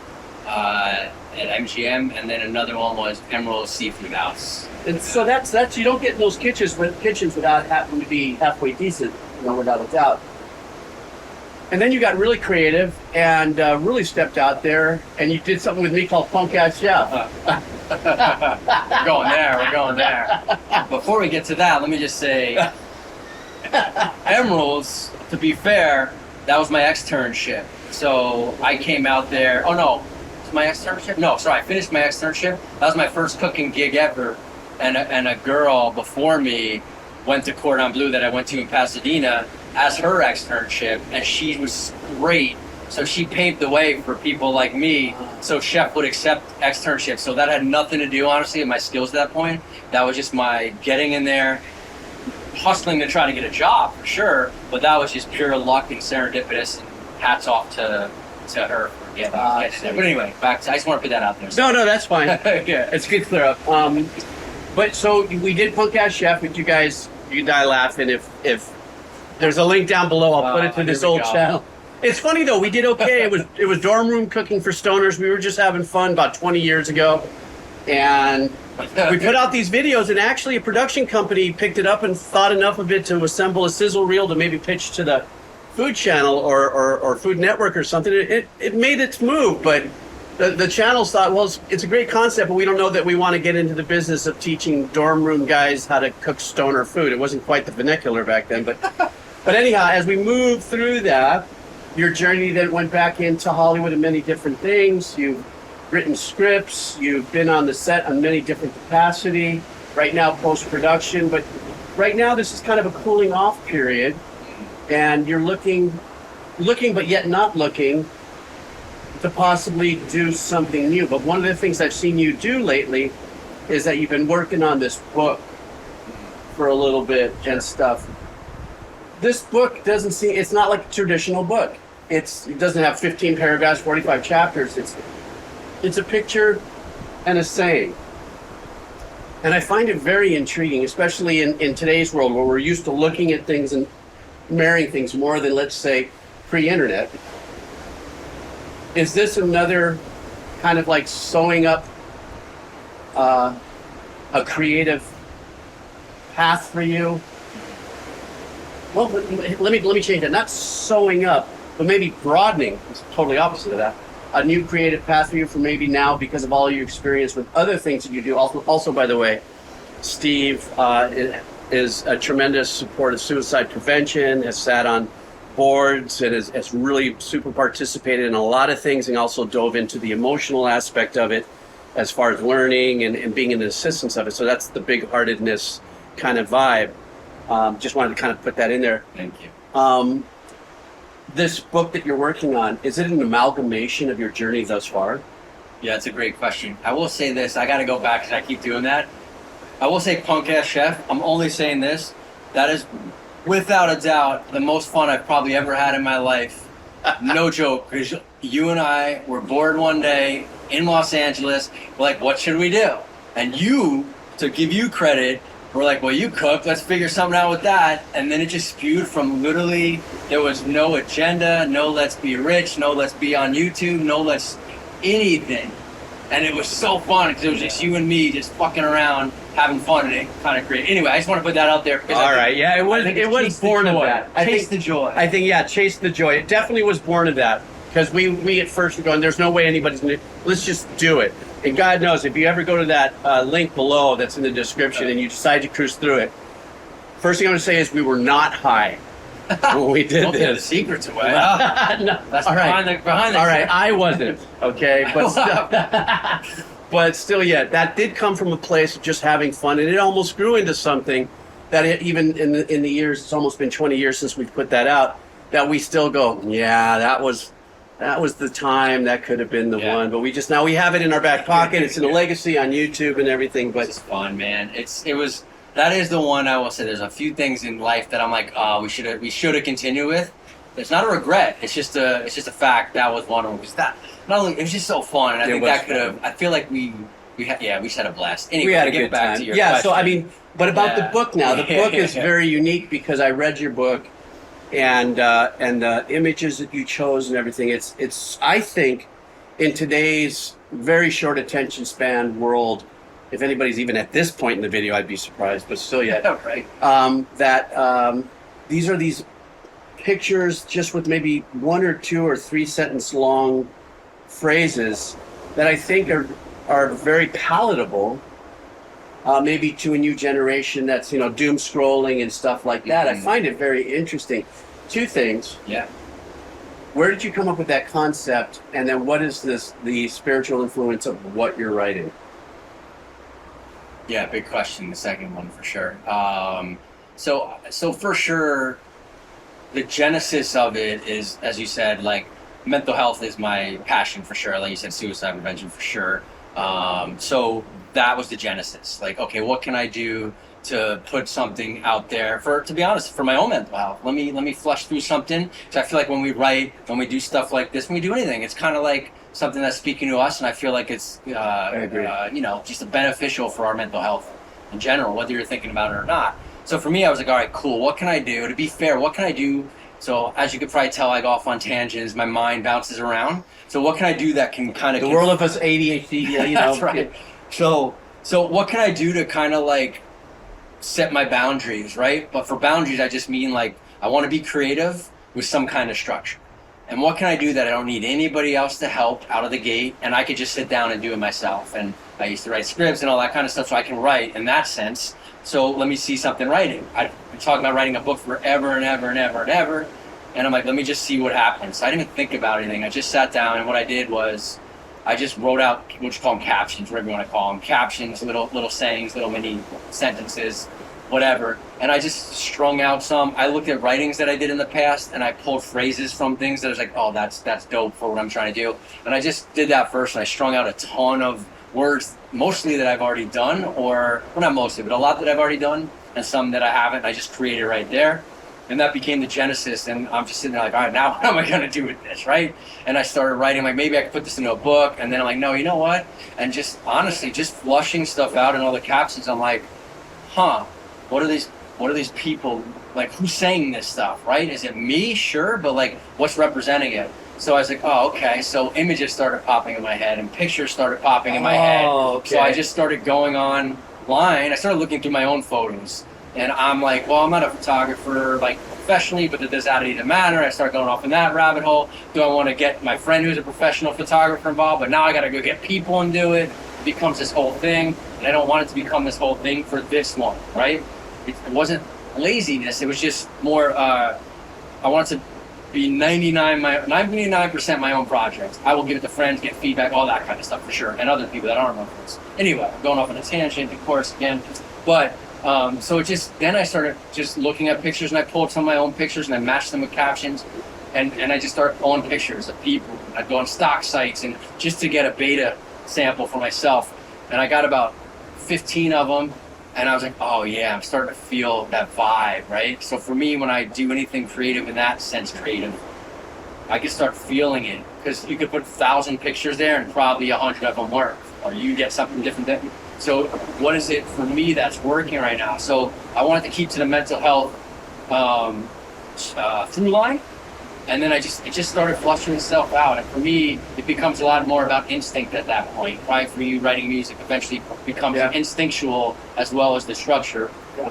at MGM, and then another one was Emerald Seafood House. And so that's you don't get in those kitchens without having to be halfway decent, without a doubt. And then you got really creative and really stepped out there, and you did something with me called Punk Ass Chef. We're going there. Before we get to that, let me just say, Emeralds, to be fair, that was my externship. So I came out there, it's my externship? No, sorry, I finished my externship. That was my first cooking gig ever. And a girl before me went to Cordon Bleu that I went to in Pasadena as her externship, and she was great. So she paved the way for people like me, so chef would accept externships. So that had nothing to do, honestly, with my skills at that point. That was just my getting in there, hustling to try to get a job, for sure. But that was just pure luck and serendipitous, and hats off to her for getting there. But anyway, I just want to put that out there. So. No, that's fine. Yeah. It's good to clear up. But so we did Punk Ass Chef, but you guys, you can die laughing if there's a link down below. I'll put it to this old channel. It's funny though, we did okay. It was dorm room cooking for stoners. We were just having fun about 20 years ago. And we put out these videos, and actually a production company picked it up and thought enough of it to assemble a sizzle reel to maybe pitch to the Food Channel or Food Network or something. It made its move, but the channels thought, well, it's a great concept, but we don't know that we want to get into the business of teaching dorm room guys how to cook stoner food. It wasn't quite the vernacular back then, but anyhow, as we moved through that, your journey then went back into Hollywood and many different things. You've written scripts, you've been on the set on many different capacity, right now post-production, but right now this is kind of a cooling off period, and you're looking but yet not looking to possibly do something new. But one of the things I've seen you do lately is that you've been working on this book for a little bit and stuff. This book it's not like a traditional book. It doesn't have 15 paragraphs, 45 chapters. It's a picture and a saying. And I find it very intriguing, especially in today's world where we're used to looking at things and marrying things more than, let's say, pre-internet. Is this another kind of like sewing up a creative path for you? Well, let me change that. Not sewing up, but maybe broadening. It's totally opposite of that. A new creative path for you for maybe now because of all your experience with other things that you do. Also, by the way, Steve is a tremendous support of suicide prevention, has sat on boards, and has really super participated in a lot of things, and also dove into the emotional aspect of it as far as learning and being an assistance of it. So that's the big-heartedness kind of vibe. Just wanted to kind of put that in there. Thank you. This book that you're working on, is it an amalgamation of your journey thus far? Yeah, it's a great question. I will say this. I got to go back because I keep doing that. I will say punk ass chef. I'm only saying this. That is, without a doubt, the most fun I've probably ever had in my life. No joke. Because you and I were bored one day in Los Angeles. We're like, what should we do? And you, to give you credit, we're like, well, you cook, let's figure something out with that. And then it just spewed from literally, there was no agenda, no let's be rich, no let's be on YouTube, no let's anything. And it was so fun because it was just you and me just fucking around, having fun, and it kind of great. Anyway, I just want to put that out there. All right, yeah, it was born of that. Chase the joy. I think, yeah, chase the joy. It definitely was born of that. Because we at first were going, there's no way anybody's going to, let's just do it. And God knows, if you ever go to that link below that's in the description and you decide to cruise through it, first thing I'm going to say is we were not high when we did Don't give the this. secrets away. No. That's All right. behind the All right, I wasn't, okay? But still, yeah, that did come from a place of just having fun, and it almost grew into something that even in the years, it's almost been 20 years since we've put that out, that we still go, yeah, that was the time, that could have been the one, but now we have it in our back pocket. It's in a legacy on YouTube and everything. But it's fun, man. That is the one I will say. There's a few things in life that I'm like, we should have continued with. It's not a regret. It's just a fact. That was one of them. Because that not only it was just so fun, and I think that could have. I feel like we just had a blast. Anyway, we had a get good back time. to your yeah. question. So I mean, but about the book now. The book is very unique because I read your book. And the images that you chose and everything, it's I think in today's very short attention span world, if anybody's even at this point in the video, I'd be surprised, but still yet, right. These are these pictures just with maybe 1 or 2 or 3 sentence long phrases that I think are very palatable. Maybe to a new generation that's, doom scrolling and stuff like that. I find it very interesting. 2 things. Yeah. Where did you come up with that concept? And then what is the spiritual influence of what you're writing? Yeah, big question. The second one for sure. So for sure, the genesis of it is, as you said, like mental health is my passion for sure. Like you said, suicide prevention for sure. So that was the genesis. Like, okay, what can I do to put something out there to be honest, for my own mental health? Let me flush through something. So I feel like when we write, when we do stuff like this, when we do anything, it's kind of like something that's speaking to us, and I feel like it's just beneficial for our mental health in general, whether you're thinking about it or not. So for me, I was like, all right, cool. What can I do? To be fair, what can I do So as you could probably tell, I go off on tangents. My mind bounces around. So what can I do that can kind of the world of us ADHD, you know. That's right. So what can I do to kind of like set my boundaries, right? But for boundaries, I just mean like I want to be creative with some kind of structure. And what can I do that I don't need anybody else to help out of the gate, and I could just sit down and do it myself? And I used to write scripts and all that kind of stuff, so I can write in that sense. So let me see something writing. I've been talking about writing a book forever and ever and ever and ever. And I'm like, let me just see what happens. So I didn't even think about anything. I just sat down, and what I did was I just wrote out what you call them, captions, whatever you want to call them. Captions, little sayings, little mini sentences, whatever. And I just strung out some. I looked at writings that I did in the past, and I pulled phrases from things that I was like, oh, that's dope for what I'm trying to do. And I just did that first, and I strung out a ton of words, mostly that I've already done, or, well, not mostly, but a lot that I've already done, and some that I haven't. I just created right there. And that became the genesis, and I'm just sitting there like, all right, now what am I going to do with this, right? And I started writing, like, maybe I could put this into a book, and then I'm like, no, you know what? And just, honestly, just flushing stuff out in all the captions, I'm like, what are these people, like, who's saying this stuff, right? Is it me? Sure, but, like, what's representing it? So I was like, oh, okay. So images started popping in my head, and pictures started popping in my head. Okay. So I just started going online. I started looking through my own photos. And I'm like, well, I'm not a photographer, like, professionally, but does that even matter? I start going off in that rabbit hole. Do I want to get my friend who's a professional photographer involved? But now I got to go get people and do it. It becomes this whole thing. And I don't want it to become this whole thing for this one, right? It wasn't laziness. It was just more, I wanted to be 99% my own project. I will give it to friends, get feedback, all that kind of stuff for sure. And other people that aren't my friends. Anyway, I'm going off on a tangent, of course, again. But so it just, then I started just looking at pictures, and I pulled some of my own pictures and I matched them with captions, and I just started pulling pictures of people. I'd go on stock sites and just to get a beta sample for myself. And I got about 15 of them, and I was like, oh yeah, I'm starting to feel that vibe, right? So for me, when I do anything creative in that sense, I can start feeling it, because you could put 1,000 pictures there and probably 100 of them work, or you get something different than. So what is it for me that's working right now? So I wanted to keep to the mental health through line, and then it just started flushing itself out. And for me, it becomes a lot more about instinct at that point, right? For you, writing music eventually becomes instinctual as well as the structure. Yeah.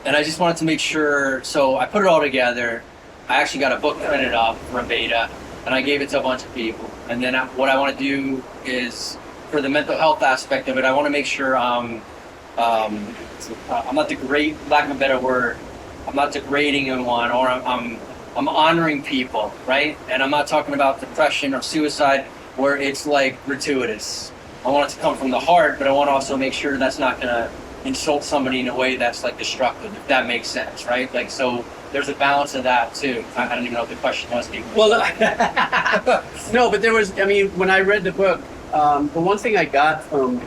And I just wanted to make sure, so I put it all together. I actually got a book printed up for a beta, and I gave it to a bunch of people. And then what I want to do is, for the mental health aspect of it, I want to make sure I'm not lack of a better word, I'm not degrading anyone, or I'm honoring people, right? And I'm not talking about depression or suicide where it's like gratuitous. I want it to come from the heart, but I want to also make sure that's not going to insult somebody in a way that's like destructive, if that makes sense, right? Like, so there's a balance of that too. I don't even know what the question was. Well, no, but there was, I mean, when I read the book, the one thing I got from,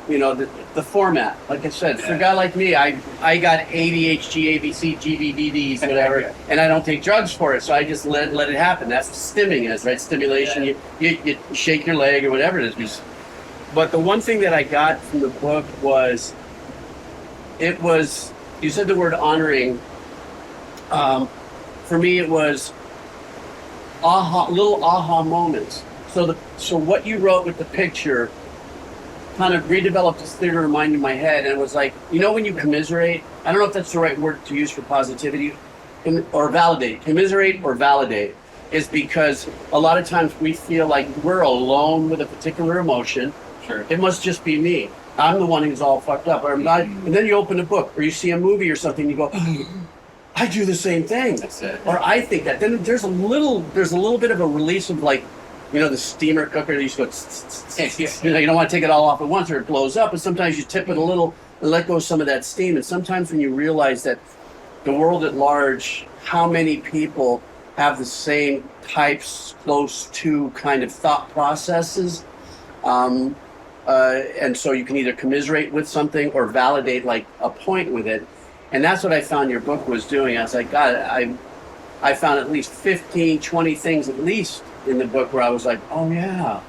the format, like I said, for a guy like me, I got ADHD, ABC, GBDs, whatever, and I don't take drugs for it, so I just let it happen. That's what stimming is, right? Stimulation, you shake your leg or whatever it is. But the one thing that I got from the book was, you said the word honoring. For me, it was little aha moments. So what you wrote with the picture kind of redeveloped this theater of mind in my head, and it was like, when you commiserate, I don't know if that's the right word to use for positivity, or validate. Commiserate or validate is because a lot of times we feel like we're alone with a particular emotion. Sure. It must just be me. I'm the one who's all fucked up. Or I'm not. And then you open a book or you see a movie or something, you go, I do the same thing. That's it. Or I think that. Then there's a little bit of a release of, like, the steamer cooker, you just go, you don't want to take it all off at once or it blows up, and sometimes you tip it a little and let go of some of that steam. And sometimes when you realize that the world at large, how many people have the same types, close to kind of thought processes, and so you can either commiserate with something or validate, like, a point with it. And that's what I found your book was doing. I was like, God, I found at least 15, 20 things at least in the book where I was like, oh yeah.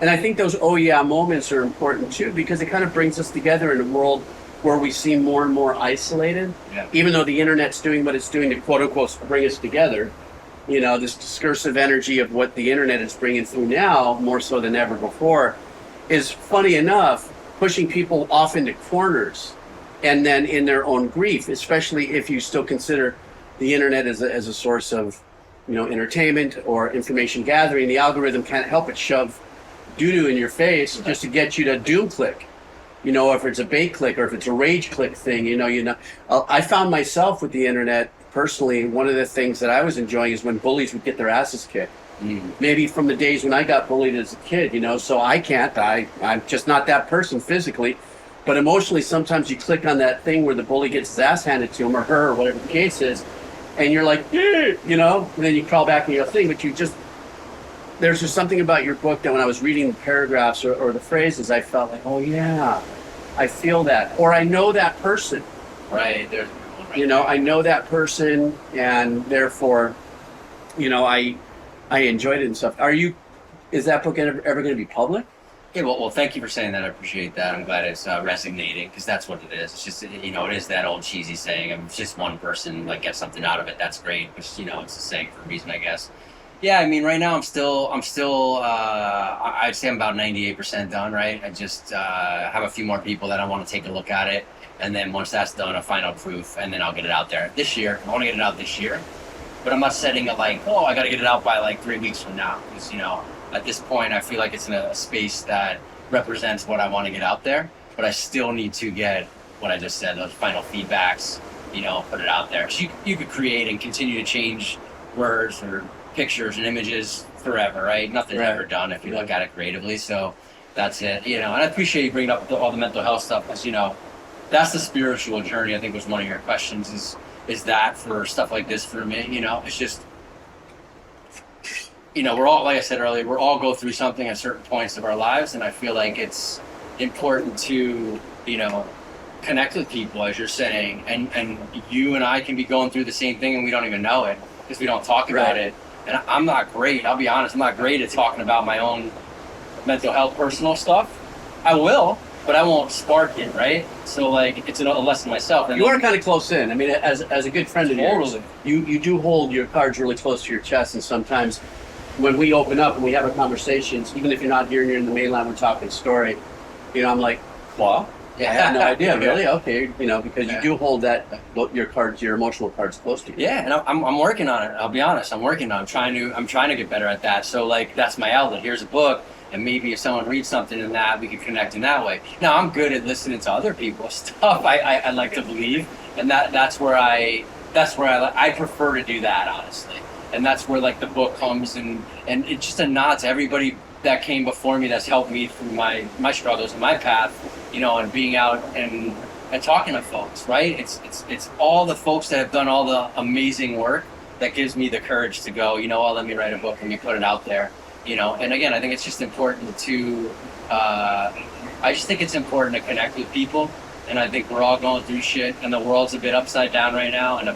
And I think those oh yeah moments are important too, because it kind of brings us together in a world where we seem more and more isolated, even though the internet's doing what it's doing to quote unquote bring us together. This discursive energy of what the internet is bringing through now, more so than ever before, is, funny enough, pushing people off into corners and then in their own grief, especially if you still consider the internet as a source of, entertainment or information gathering. The algorithm can't help but shove doo-doo in your face just to get you to doom click. If it's a bait click or if it's a rage click thing, I found myself with the internet personally, one of the things that I was enjoying is when bullies would get their asses kicked. Maybe from the days when I got bullied as a kid, so I'm just not that person physically, but emotionally sometimes you click on that thing where the bully gets his ass handed to him or her or whatever the case is, and you're like, and then you crawl back in your thing, but there's just something about your book that when I was reading the paragraphs or the phrases, I felt like, oh yeah, I feel that, or I know that person. Right. I know that person, and therefore, I enjoyed it and stuff. Is that book ever going to be public? Yeah, well, thank you for saying that. I appreciate that. I'm glad it's resonating, because that's what it is. It's just, it is that old cheesy saying, if just one person gets something out of it, that's great. Which, it's a saying for a reason, I guess. Yeah, I mean, right now I'm still. I'd say I'm about 98% done. Right, I just have a few more people that I want to take a look at it, and then once that's done, a final proof, and then I'll get it out there this year. I want to get it out this year, but I'm not setting it I got to get it out by 3 weeks from now, because at this point I feel like it's in a space that represents what I want to get out there, but I still need to get what I just said, those final feedbacks. Put it out there. So you could create and continue to change words or pictures and images forever, right? Nothing's ever done if you look at it creatively. So that's it. And I appreciate you bringing up all the mental health stuff, because that's the spiritual journey. I think was one of your questions. Is that for stuff like this for me? It's just we're all, like I said earlier, we're all go through something at certain points of our lives, and I feel like it's important to connect with people, as you're saying, and you and I can be going through the same thing and we don't even know it because we don't talk about it. And I'm not great, I'll be honest, I'm not great at talking about my own mental health, personal stuff. I will, but I won't spark it, right? So it's a lesson myself. And you are kind of close in. I mean, as a good friend of yours, you do hold your cards really close to your chest, and sometimes when we open up and we have a conversation, even if you're not here and you're in the mainland, we're talking story, I'm like, what? I had no idea, really? Okay, because you do hold your emotional cards close to you. Yeah, and I'm working on it. I'll be honest, I'm trying to get better at that. So that's my outlet. Here's a book, and maybe if someone reads something in that, we can connect in that way. Now, I'm good at listening to other people's stuff. I like to believe, and that's where I prefer to do that, honestly. And that's where the book comes, and it's just a nod to everybody that came before me that's helped me through my struggles and my path, and being out and talking to folks, right? It's all the folks that have done all the amazing work that gives me the courage to go, let me write a book, let me put it out there, and again, I think it's just important to connect with people, and I think we're all going through shit, and the world's a bit upside down right now, and a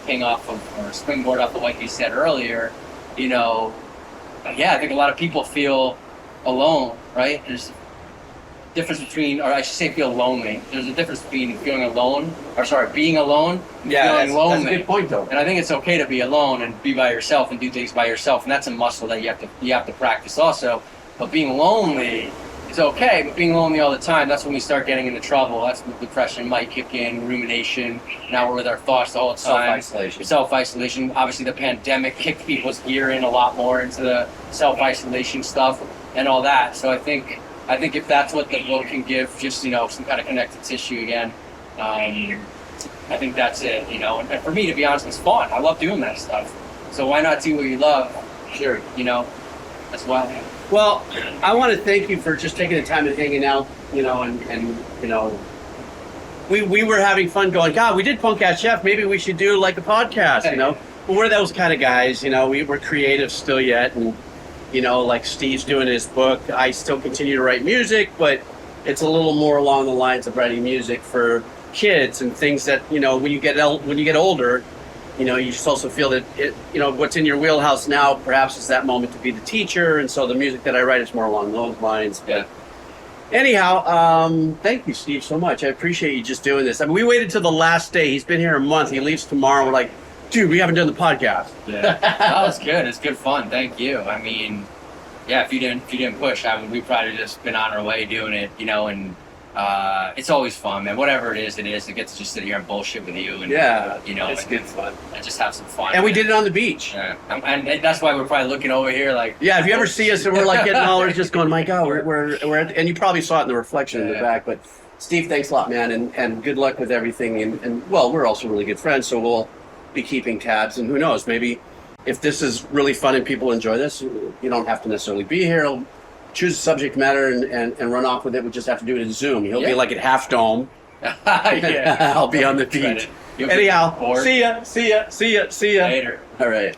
springboard off of what you said earlier, I think a lot of people feel alone, right? There's a difference between, or I should say feel lonely. There's a difference between being alone and feeling lonely. That's a good point, though. And I think it's okay to be alone and be by yourself and do things by yourself, and that's a muscle that you have to practice also. But being lonely is okay, but being lonely all the time, that's when we start getting into trouble. That's when depression might kick in, rumination. Now we're with our thoughts the whole time. Self-isolation. Obviously, the pandemic kicked people's gear in a lot more into the self-isolation stuff and all that. So I think if that's what the book can give, just some kind of connective tissue again, I think that's it. And for me, to be honest, it's fun. I love doing that stuff. So why not do what you love? Sure. As well. Well, I want to thank you for just taking the time and hanging out. We were having fun going, God, we did Punk Ass Chef. Maybe we should do a podcast. But we're those kind of guys. We're creative still yet, and. Steve's doing his book. I still continue to write music, but it's a little more along the lines of writing music for kids and things that, when you get older, you just also feel that what's in your wheelhouse now perhaps is that moment to be the teacher. And so the music that I write is more along those lines. But Anyhow, thank you, Steve, so much. I appreciate you just doing this. I mean, we waited till the last day. He's been here a month. He leaves tomorrow. We're like, dude, we haven't done the podcast. Yeah, that was good. It's good fun. Thank you. I mean, yeah, if you didn't push, we probably just been on our way doing it, you know. And it's always fun, man. Whatever it is, it gets to just sit here and bullshit with you, and Yeah, you know, it's good fun. and just have some fun. And we did it on the beach. Yeah, and that's why we're probably looking over here, like. Yeah, if you ever see us and we're like getting all, we're just going, my God, we're at, and you probably saw it in the reflection in the back. But Steve, thanks a lot, man, and good luck with everything. And well, we're also really good friends, so we'll be keeping tabs. And who knows, maybe if this is really fun and people enjoy this, you don't have to necessarily be here. Choose a subject matter and run off with it. We just have to do it in Zoom. He'll be like at Half Dome. Yeah. I'll be on the beach. Anyhow, see ya. Later. All right.